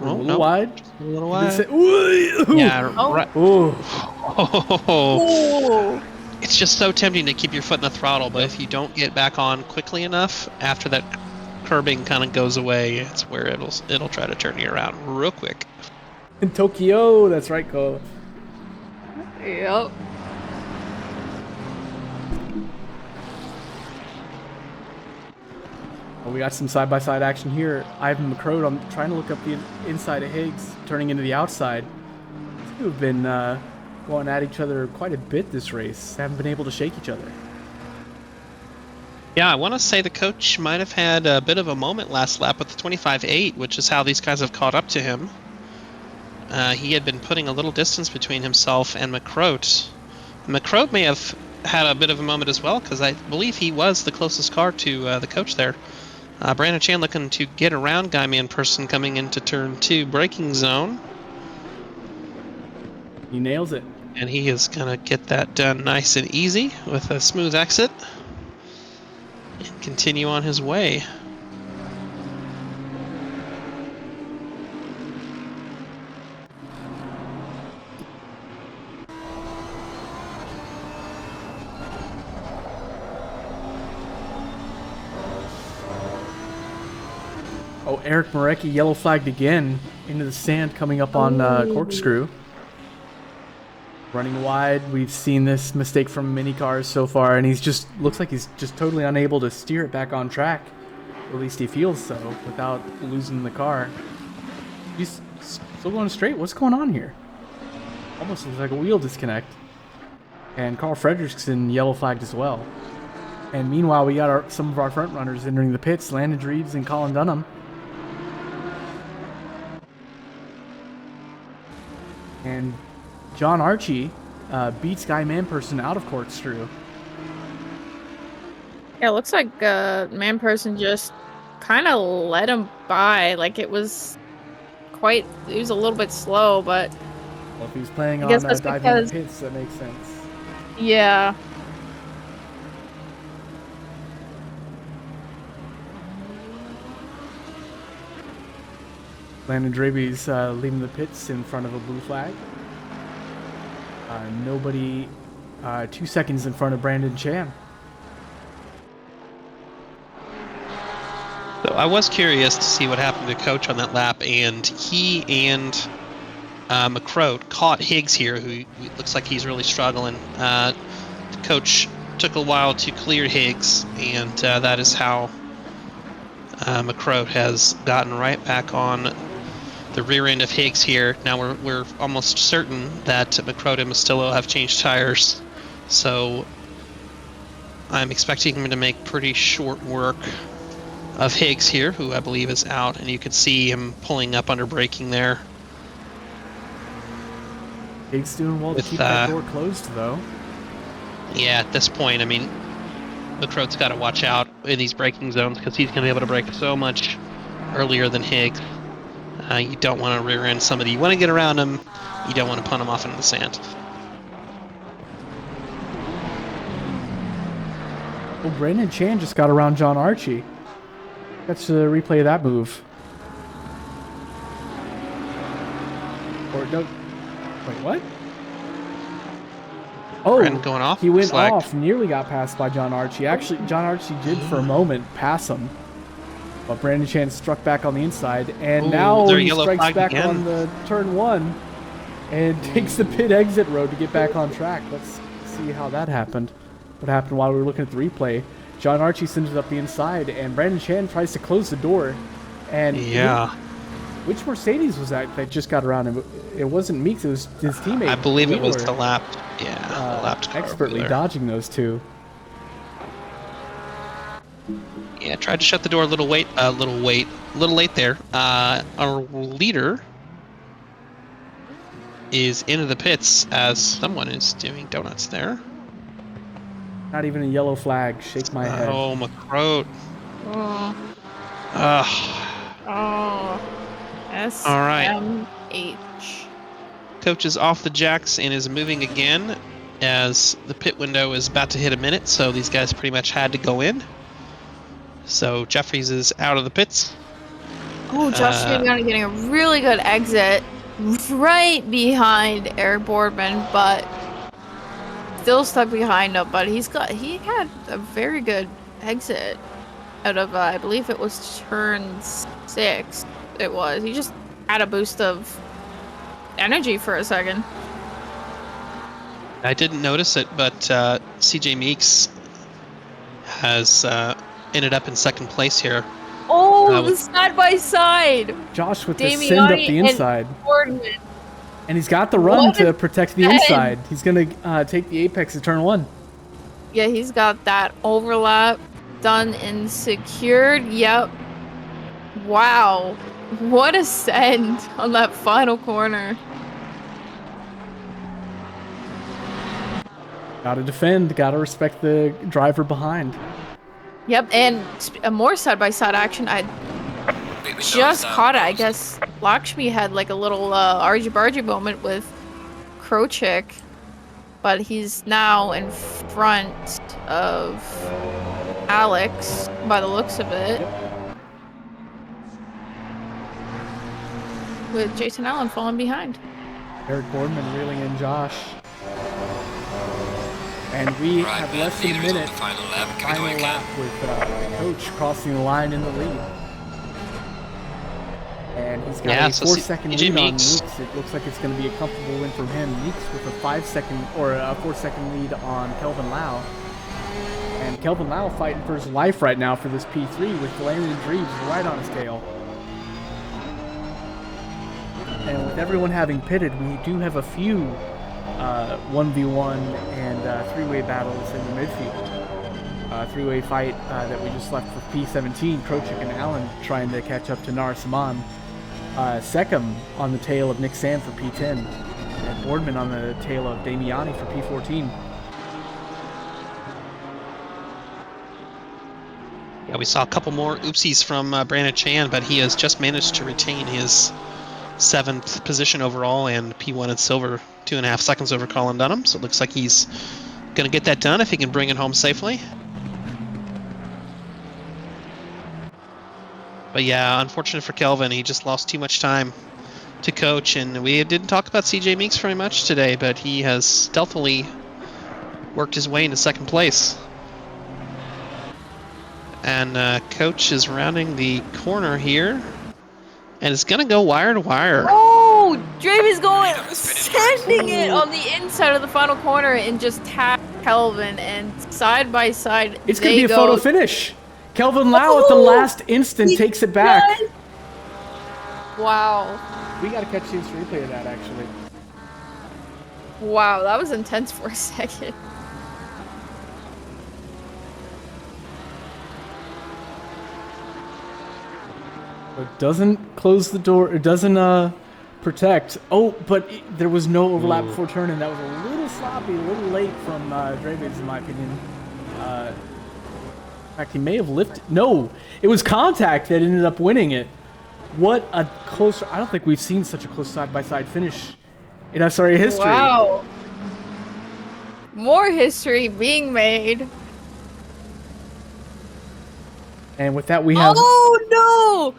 A little no. wide. A little Did wide. they say- Ooh! Yeah, Oh. right. Ooh. Oh. It's just so tempting to keep your foot in the throttle, but if you don't get back on quickly enough, after that curbing kind of goes away, it's where it'll try to turn you around real quick. In Tokyo, that's right, Cole. Yep. Well, we got some side-by-side action here. Ivan McCrode, I'm trying to look up the inside of Higgs, turning into the outside. These two have been going at each other quite a bit this race. Haven't been able to shake each other. Yeah, I want to say the coach might have had a bit of a moment last lap with the 25.8, which is how these guys have caught up to him. He had been putting a little distance between himself and McCroat. McCroat may have had a bit of a moment as well, because I believe he was the closest car to the coach there. Brandon Chan looking to get around Guy Manperson coming into turn 2 braking zone. He nails it. And he is going to get that done nice and easy with a smooth exit. And continue on his way. Oh, Eric Marecki yellow flagged again into the sand coming up on corkscrew. Running wide. We've seen this mistake from many cars so far, and looks like he's just totally unable to steer it back on track. Or at least he feels so, without losing the car. He's still going straight. What's going on here? Almost looks like a wheel disconnect. And Carl Fredrickson yellow flagged as well. And meanwhile, we got some of our front runners entering the pits, Landon Reeves and Colin Dunham. And John Archie beats Guy Manperson out of corkscrew. Yeah, it looks like Manperson just kind of let him by. Like it was a little bit slow, but Well, if he was planning I on guess that's diving in the because- pits, that makes sense. yeah. Landon Draby's leaving the pits in front of a blue flag. Nobody 2 seconds in front of Brandon Chan. So I was curious to see what happened to Coach on that lap, and he and McCroat caught Higgs here, who looks like he's really struggling. Coach took a while to clear Higgs, and that is how McCroat has gotten right back on the rear end of Higgs here. Now we're almost certain that McCroat and Mastillo have changed tires, so I'm expecting him to make pretty short work of Higgs here, who I believe is out, and you could see him pulling up under braking there. Higgs doing well to With, keep that door closed, though. Yeah, at this point, I mean, McCroat's got to watch out in these braking zones because he's going to be able to brake so much earlier than Higgs. You don't want to rear end somebody. You want to get around him. You don't want to punt him off into the sand. Well, Brandon Chan just got around John Archie. Let's replay that move. Or no, wait, what? Oh, Brandon going off. he went Slacked. off, nearly got passed by John Archie. Actually, John Archie did for a moment pass him, but Brandon Chan struck back on the inside, and Ooh, now they're he yellow strikes flagged back again. on the turn 1 and takes the pit exit road to get back on track. Let's see how that happened. What happened while we were looking at the replay? John Archie sends it up the inside, and Brandon Chan tries to close the door. And Yeah. which Mercedes was that just got around him? It wasn't Meeks, it was his teammate. I believe it was Wheeler, the lapped. Yeah, the lapped car. expertly Wheeler. dodging those two. Yeah, tried to shut the door a little late there. Our leader is into the pits as someone is doing donuts there. Not even a yellow flag. Shake my head. Oh, McCroat. Oh. Oh. All right. SMH. Coach is off the jacks and is moving again as the pit window is about to hit a minute, so these guys pretty much had to go in. So Jeffries is out of the pits. Oh, Josh Giuliani getting a really good exit right behind Eric Boardman, but still stuck behind him. But he had a very good exit out of I believe it was turn 6. It was. He just had a boost of energy for a second. I didn't notice it, but CJ Meeks has ended up in second place here. Oh, the side by side. Josh with the send up the inside. And he's got the run to protect the inside. He's going to take the apex of turn 1. Yeah, he's got that overlap done and secured. Yep. Wow. What a send on that final corner. Gotta defend. Gotta respect the driver behind. Yep, and more side-by-side action. I just caught it. I guess Lakshmi had like a little argy-bargy moment with Krochik, but he's now in front of Alex by the looks of it. With Jason Allen falling behind. Eric Boardman reeling in Josh. And we have less than a minute. Final lap with the coach crossing the line in the lead. And he's got a 4-second lead on Meeks. It looks like it's going to be a comfortable win from him. Meeks with a 4-second lead on Kelvin Lau. And Kelvin Lau fighting for his life right now for this P3 with Landon Dreves right on his tail. And with everyone having pitted, we do have a few 1v1 and 3-way battles in the midfield. 3-way fight that we just left for P17. Krochik and Allen trying to catch up to Narasimhan. Seckham on the tail of Nick Sam for P10. And Boardman on the tail of Damiani for P14. Yeah, we saw a couple more oopsies from Brandon Chan, but he has just managed to retain his 7th position overall and P1 in silver, 2.5 seconds over Colin Dunham. So it looks like he's going to get that done if he can bring it home safely. But yeah, unfortunate for Kelvin, he just lost too much time to coach, and we didn't talk about CJ Meeks very much today, but he has stealthily worked his way into second place. And coach is rounding the corner here. And it's going to go wire to wire. Oh, Drave is going, sending it on the inside of the final corner and just tap Kelvin, and side by side. It's going to be a photo finish. Kelvin Lau at the last instant takes it back. Wow. We got to catch the instant replay of that, actually. Wow, that was intense for a second. It doesn't close the door. It doesn't protect. Oh, but there was no overlap before turn, and that was a little sloppy, a little late from Draves, in my opinion. In fact, he may have lifted. No, it was contact that ended up winning it. What a close. I don't think we've seen such a close side-by-side finish in SRA history. Wow. More history being made. And with that, we have. Oh no!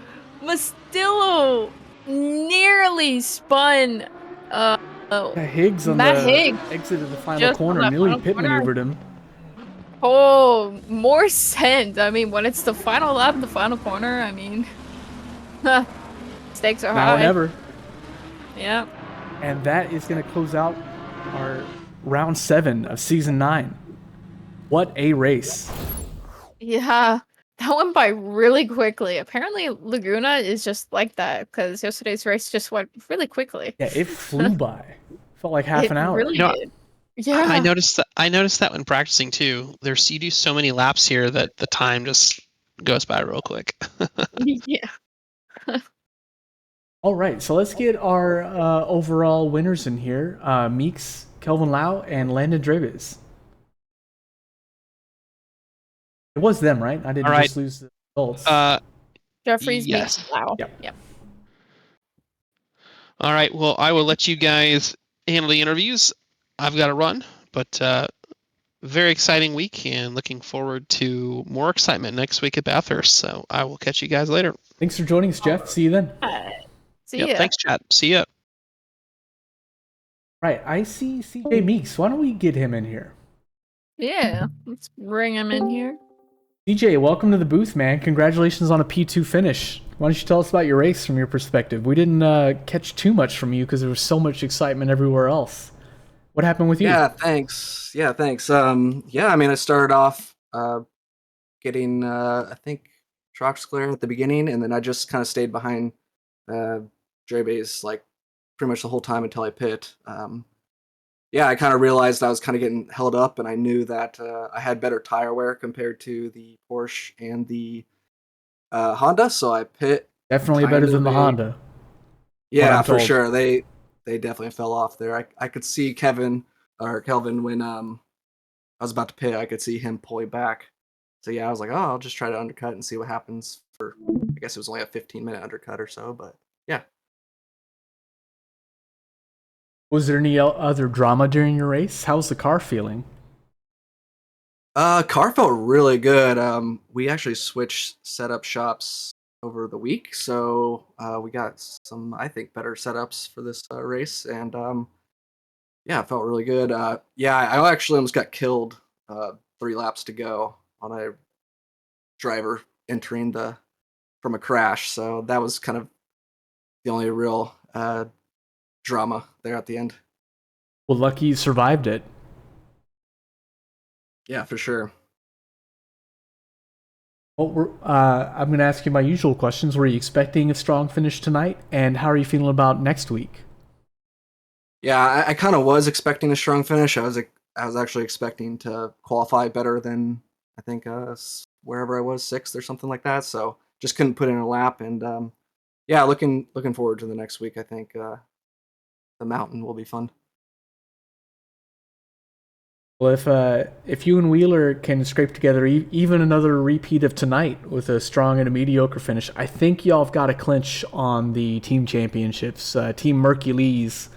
Mastillo nearly spun Oh, Higgs on Matt the Higgs exit of the final just on corner that nearly final pit corner. maneuvered him. Oh, more sense. I mean, when it's the final lap, the final corner, I mean, stakes are Now or high. never. Yeah. And that is going to close out our round 7 of season 9. What a race. Yeah. That went by really quickly. Apparently, Laguna is just like that because yesterday's race just went really quickly. Yeah, it flew by. Felt like half an hour. Really did. Yeah. I noticed that when practicing too. You do so many laps here that the time just goes by real quick. Yeah. All right, so let's get our overall winners in here. Meeks, Kelvin Lau, and Landon Dravis. It was them, right? I didn't just lose the results. Jeffries yes. Meeks Lau. Yep. Yep. All right. Well, I will let you guys handle the interviews. I've got to run, but very exciting week and looking forward to more excitement next week at Bathurst. So I will catch you guys later. Thanks for joining us, Jeff. See you then. See ya. Thanks, chat. See ya. Right, I see CJ Meeks. Why don't we get him in here? Yeah. Let's bring him in here. CJ, welcome to the booth, man. Congratulations on a P2 finish. Why don't you tell us about your race from your perspective? We didn't catch too much from you because there was so much excitement everywhere else. What happened with you? Yeah, thanks. I mean, I started off getting, I think, Trox clear at the beginning, and then I just kind of stayed behind Drebe's like pretty much the whole time until I pit. I kind of realized I was kind of getting held up, and I knew that I had better tire wear compared to the Porsche and the Honda, so I pit. Definitely better than the Honda. Yeah, for sure. They definitely fell off there. I could see Kelvin when I was about to pit. I could see him pulling back. So yeah, I was like, oh, I'll just try to undercut and see what happens. I guess it was only a 15-minute undercut or so, but yeah. Was there any other drama during your race? How's the car feeling? Car felt really good. We actually switched setup shops over the week, so we got some, I think, better setups for this race, and it felt really good. I actually almost got killed 3 laps to go on a driver entering from a crash, so that was kind of the only real drama there at the end. Well, lucky you survived it. Yeah, for sure. Well, I'm going to ask you my usual questions. Were you expecting a strong finish tonight, and how are you feeling about next week? Yeah, I kind of was expecting a strong finish. I was actually expecting to qualify better than, I think, wherever I was, 6th or something like that. So just couldn't put in a lap, and looking forward to the next week. I think the mountain will be fun. Well, if you and Wheeler can scrape together even another repeat of tonight with a strong and a mediocre finish, I think y'all have got a clinch on the team championships. Team Mercules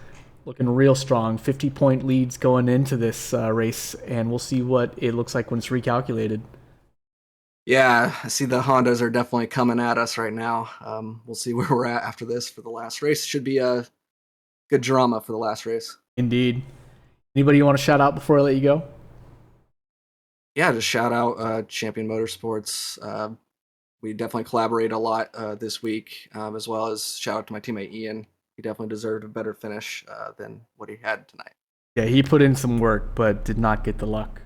looking real strong, 50-point leads going into this race, and we'll see what it looks like when it's recalculated. Yeah, I see the Hondas are definitely coming at us right now. We'll see where we're at after this for the last race. Should be a good drama for the last race. Indeed. Anybody you want to shout out before I let you go? Yeah, just shout out Champion Motorsports. We definitely collaborate a lot this week, as well as shout out to my teammate Ian. He definitely deserved a better finish than what he had tonight. Yeah, he put in some work, but did not get the luck.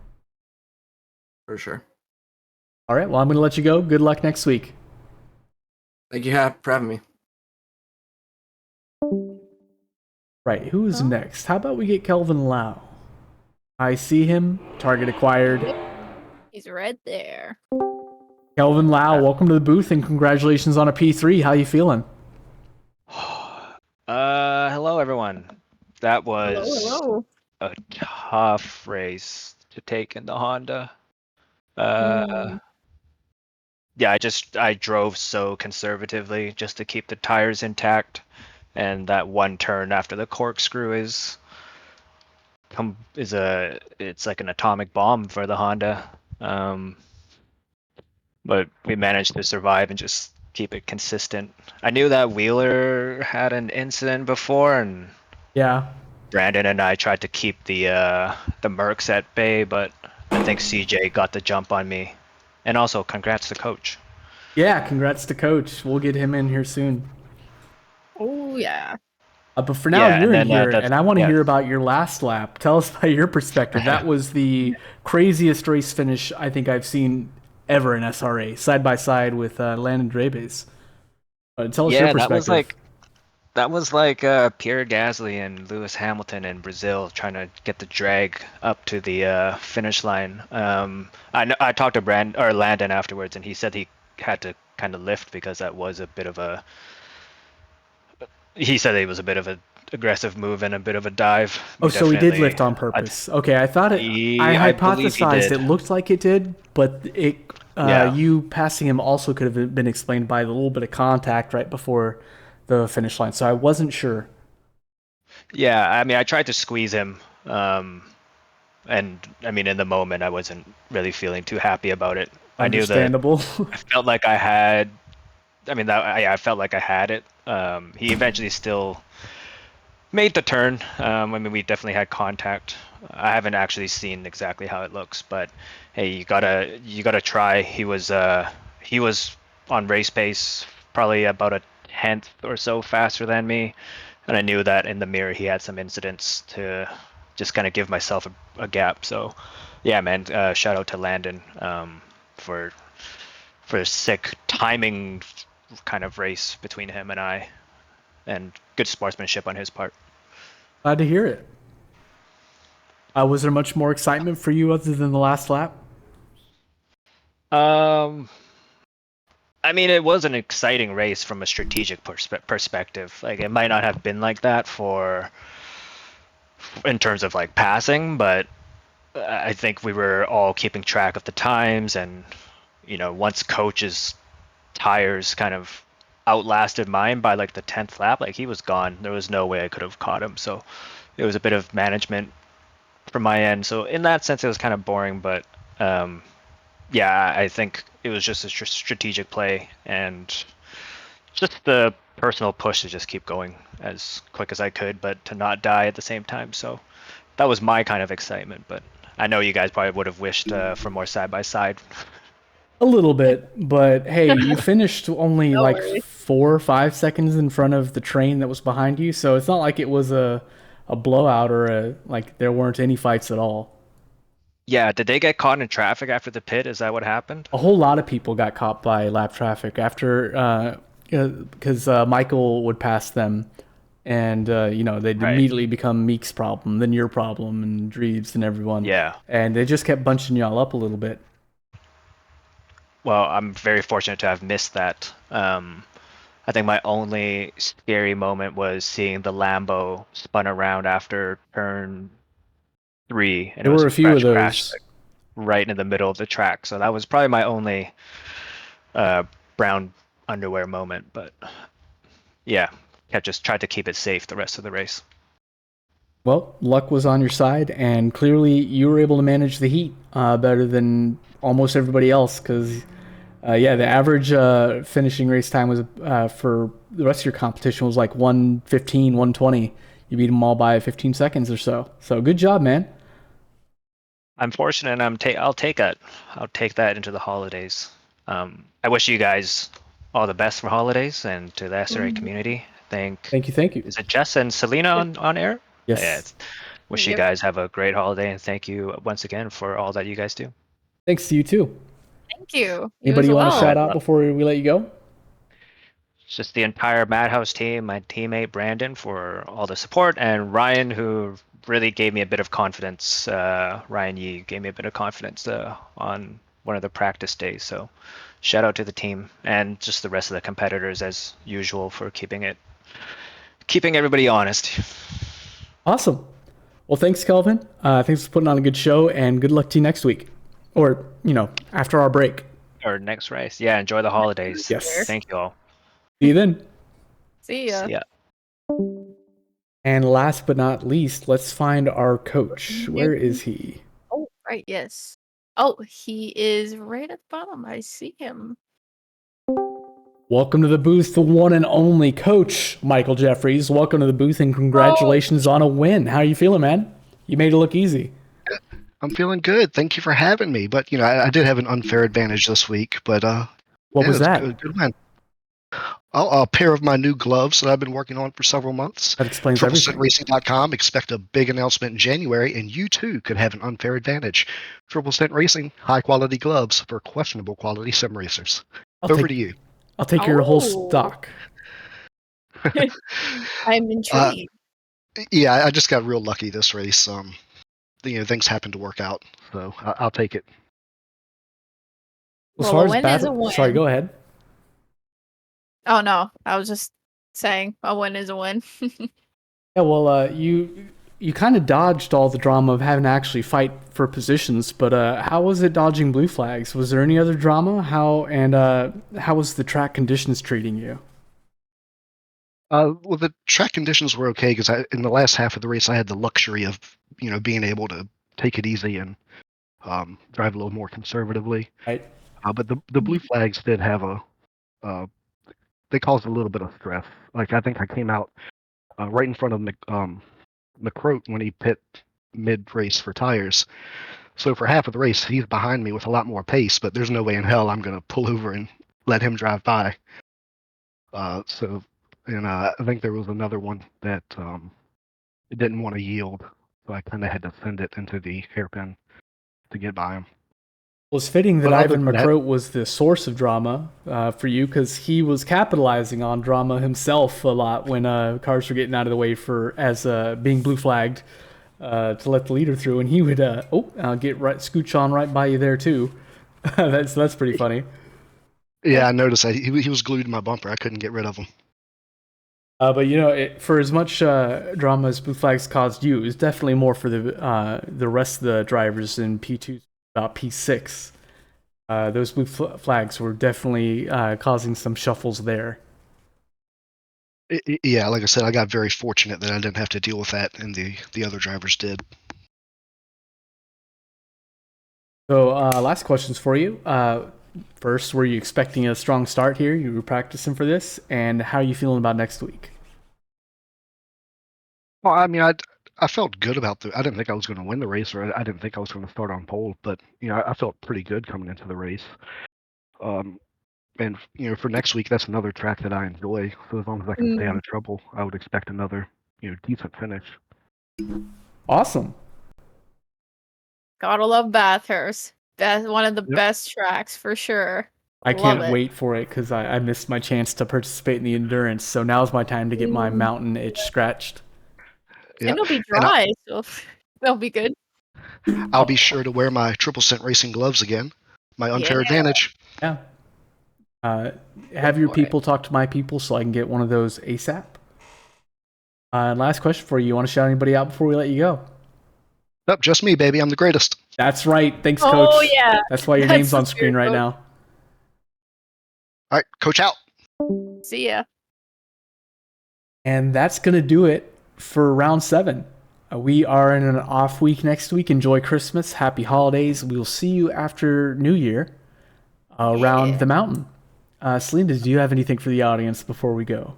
For sure. All right, well, I'm going to let you go. Good luck next week. Thank you for having me. Right, who is next? How about we get Kelvin Lau? I see him. Target acquired. He's right there. Kelvin Lau, welcome to the booth and congratulations on a P3. How you feeling? Hello everyone. That was Hello. a tough race to take in the Honda. Yeah, I drove so conservatively just to keep the tires intact, and that one turn after the corkscrew it's like an atomic bomb for the Honda. But we managed to survive and just keep it consistent. I knew that Wheeler had an incident before, and yeah, Brandon and I tried to keep the Mercs at bay, but I think CJ got the jump on me. And also, congrats to Coach. Yeah, congrats to Coach. We'll get him in here soon. Oh yeah. But for now, Yeah, you're and in then, here, and I want to yeah. hear about your last lap. Tell us about your perspective. That was the craziest race finish I think I've seen ever in SRA, side by side with Landon Drebes. Tell us your perspective. That was like Pierre Gasly and Lewis Hamilton in Brazil trying to get the drag up to the finish line. I talked to Landon afterwards, and he said he had to kind of lift because that was a bit of a. He said it was a bit of an aggressive move and a bit of a dive. Oh, so he did lift on purpose. Okay, I thought it. I believe he hypothesized did. it looked like it did, but it. Yeah. You passing him also could have been explained by the little bit of contact right before the finish line. So I wasn't sure. Yeah, I mean, I tried to squeeze him, and I mean, in the moment, I wasn't really feeling too happy about it. I knew that Understandable. I felt like I had. I mean, I felt like I had it. He eventually still made the turn. I mean, we definitely had contact. I haven't actually seen exactly how it looks, but hey, you gotta try. He was on race pace, probably about a tenth or so faster than me, and I knew that in the mirror he had some incidents to just kind of give myself a gap. So, yeah, man, shout out to Landon for a sick timing kind of race between him and I, and good sportsmanship on his part. Glad to hear it. Was there much more excitement for you other than the last lap? I mean, it was an exciting race from a strategic perspective. Like, it might not have been like that in terms of like passing, but I think we were all keeping track of the times, and once Coach's tires kind of outlasted mine by like the 10th lap, like he was gone. There was no way I could have caught him. So it was a bit of management from my end. So in that sense, it was kind of boring, but yeah, I think it was just a strategic play and just the personal push to just keep going as quick as I could, but to not die at the same time. So that was my kind of excitement, but I know you guys probably would have wished for more side by side. A little bit, but hey, you finished only No like worries. 4 or 5 seconds in front of the train that was behind you, so it's not like it was a blowout or like there weren't any fights at all. Yeah, did they get caught in traffic after the pit? Is that what happened? A whole lot of people got caught by lap traffic after because Michael would pass them, and they'd Right. immediately become Meek's problem, then your problem, and Dreves and everyone. Yeah. And they just kept bunching y'all up a little bit. Well, I'm very fortunate to have missed that. I think my only scary moment was seeing the Lambo spun around after turn 3, and There it was were a few of crashed those. like, right in the middle of the track. So that was probably my only brown underwear moment. But yeah, I just tried to keep it safe the rest of the race. Well, luck was on your side, and clearly you were able to manage the heat better than almost everybody else. Because, the average finishing race time was for the rest of your competition was like 1:15, 1:20. You beat them all by 15 seconds or so. So good job, man. I'm fortunate. I'll take that. I'll take that into the holidays. I wish you guys all the best for holidays, and to the SRA community. Thank you. Is it Jess and Selena on air? Yes. Yeah. Wish you Yep. guys have a great holiday, and thank you once again for all that you guys do. Thanks to you too. Thank you. Anybody you want as to well. shout out before we let you go? It's just the entire Madhouse team, my teammate Brandon for all the support, and Ryan, who really gave me a bit of confidence. Ryan Yee gave me a bit of confidence on one of the practice days. So shout out to the team and just the rest of the competitors as usual for keeping everybody honest. Awesome. Well, thanks, Kelvin. Thanks for putting on a good show, and good luck to you next week. Or, after our break. Or next race. Yeah, enjoy the holidays. Yes. Thank you all. See you then. See ya. See ya. And last but not least, let's find our coach. Where is he? Oh, right, yes. Oh, he is right at the bottom. I see him. Welcome to the booth, the one and only Coach Michael Jeffries. Welcome to the booth and congratulations on a win. How are you feeling, man? You made it look easy. I'm feeling good. Thank you for having me. But I did have an unfair advantage this week. But what was that? Good win. A pair of my new gloves that I've been working on for several months. That explains everything. TripleCentRacing.com. Expect a big announcement in January, and you too could have an unfair advantage. Triple Cent Racing, high quality gloves for questionable quality sim racers. Over to you. I'll take your whole stock. I'm intrigued. Yeah, I just got real lucky this race. Things happened to work out, so I'll take it. As far as battle, sorry, go ahead. Oh no, I was just saying a win is a win. Yeah, well, you kind of dodged all the drama of having to actually fight for positions, but how was it dodging blue flags? Was there any other drama? How was the track conditions treating you? Well, the track conditions were okay because in the last half of the race I had the luxury of being able to take it easy and drive a little more conservatively. Right. But the blue flags did have they caused a little bit of stress. Like I think I came out right in front of McCroat when he pit mid-race for tires. So for half of the race, he's behind me with a lot more pace, but there's no way in hell I'm going to pull over and let him drive by. I think there was another one that it didn't want to yield, so I kind of had to send it into the hairpin to get by him. Well, it's fitting that Ivan McCroat was the source of drama for you, because he was capitalizing on drama himself a lot when cars were getting out of the way as being blue flagged to let the leader through, and he would scooch on right by you there too. that's pretty funny. Yeah, I noticed that he was glued to my bumper. I couldn't get rid of him. But for as much drama as blue flags caused you, it was definitely more for the rest of the drivers in P2, about P6. Those blue flags were definitely causing some shuffles there. Yeah, like I said, I got very fortunate that I didn't have to deal with that, and the other drivers did. So, last questions for you. First, were you expecting a strong start here? You were practicing for this, and how are you feeling about next week? Well, I mean, I felt good about I didn't think I was going to win the race, or I didn't think I was going to start on pole, but I felt pretty good coming into the race. And for next week, that's another track that I enjoy. So as long as I can stay out of trouble, I would expect another decent finish. Awesome. Gotta love Bathurst. That's one of the best tracks for sure. I can't wait for it because I missed my chance to participate in the endurance. So now's my time to get my mountain itch scratched. And it'll be dry, so that'll be good. I'll be sure to wear my Triple Cent Racing gloves again. My unfair advantage. Yeah. Have your people talk to my people so I can get one of those ASAP. Last question for you. You want to shout anybody out before we let you go? Nope, just me, baby. I'm the greatest. That's right. Thanks, Coach. Oh, yeah. That's why your name's on screen right now. All right, Coach out. See ya. And that's going to do it for round 7. We are in an off week next week. Enjoy Christmas. Happy holidays. We will see you after New Year around the mountain. Selena, do you have anything for the audience before we go?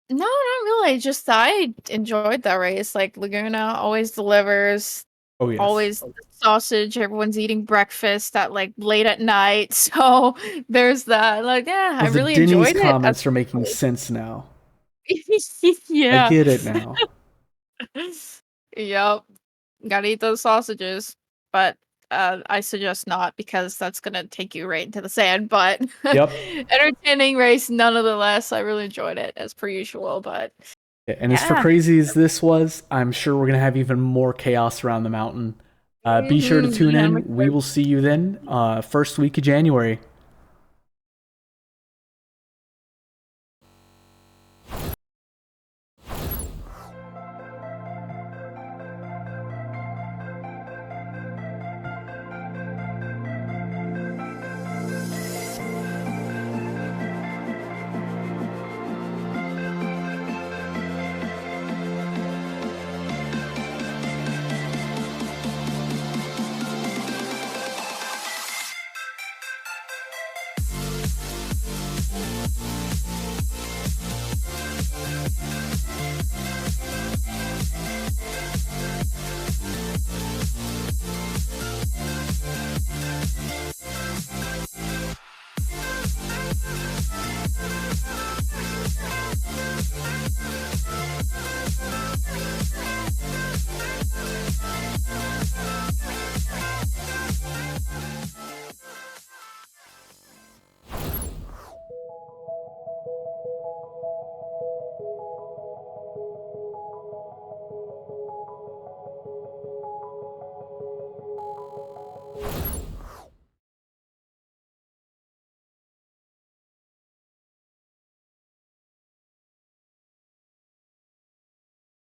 No, not really. Just I enjoyed that race. Like Laguna always delivers. Oh yes. Always sausage. Everyone's eating breakfast at like late at night. So there's that. Like, yeah, I really enjoyed it. The comments are making sense now. Yeah. I get it now. Yep. Gotta eat those sausages. But I suggest not, because that's gonna take you right into the sand. But entertaining race nonetheless. I really enjoyed it as per usual. But and as for crazy as this was, I'm sure we're gonna have even more chaos around the mountain. Be sure to tune in. We will see you then, first week of January.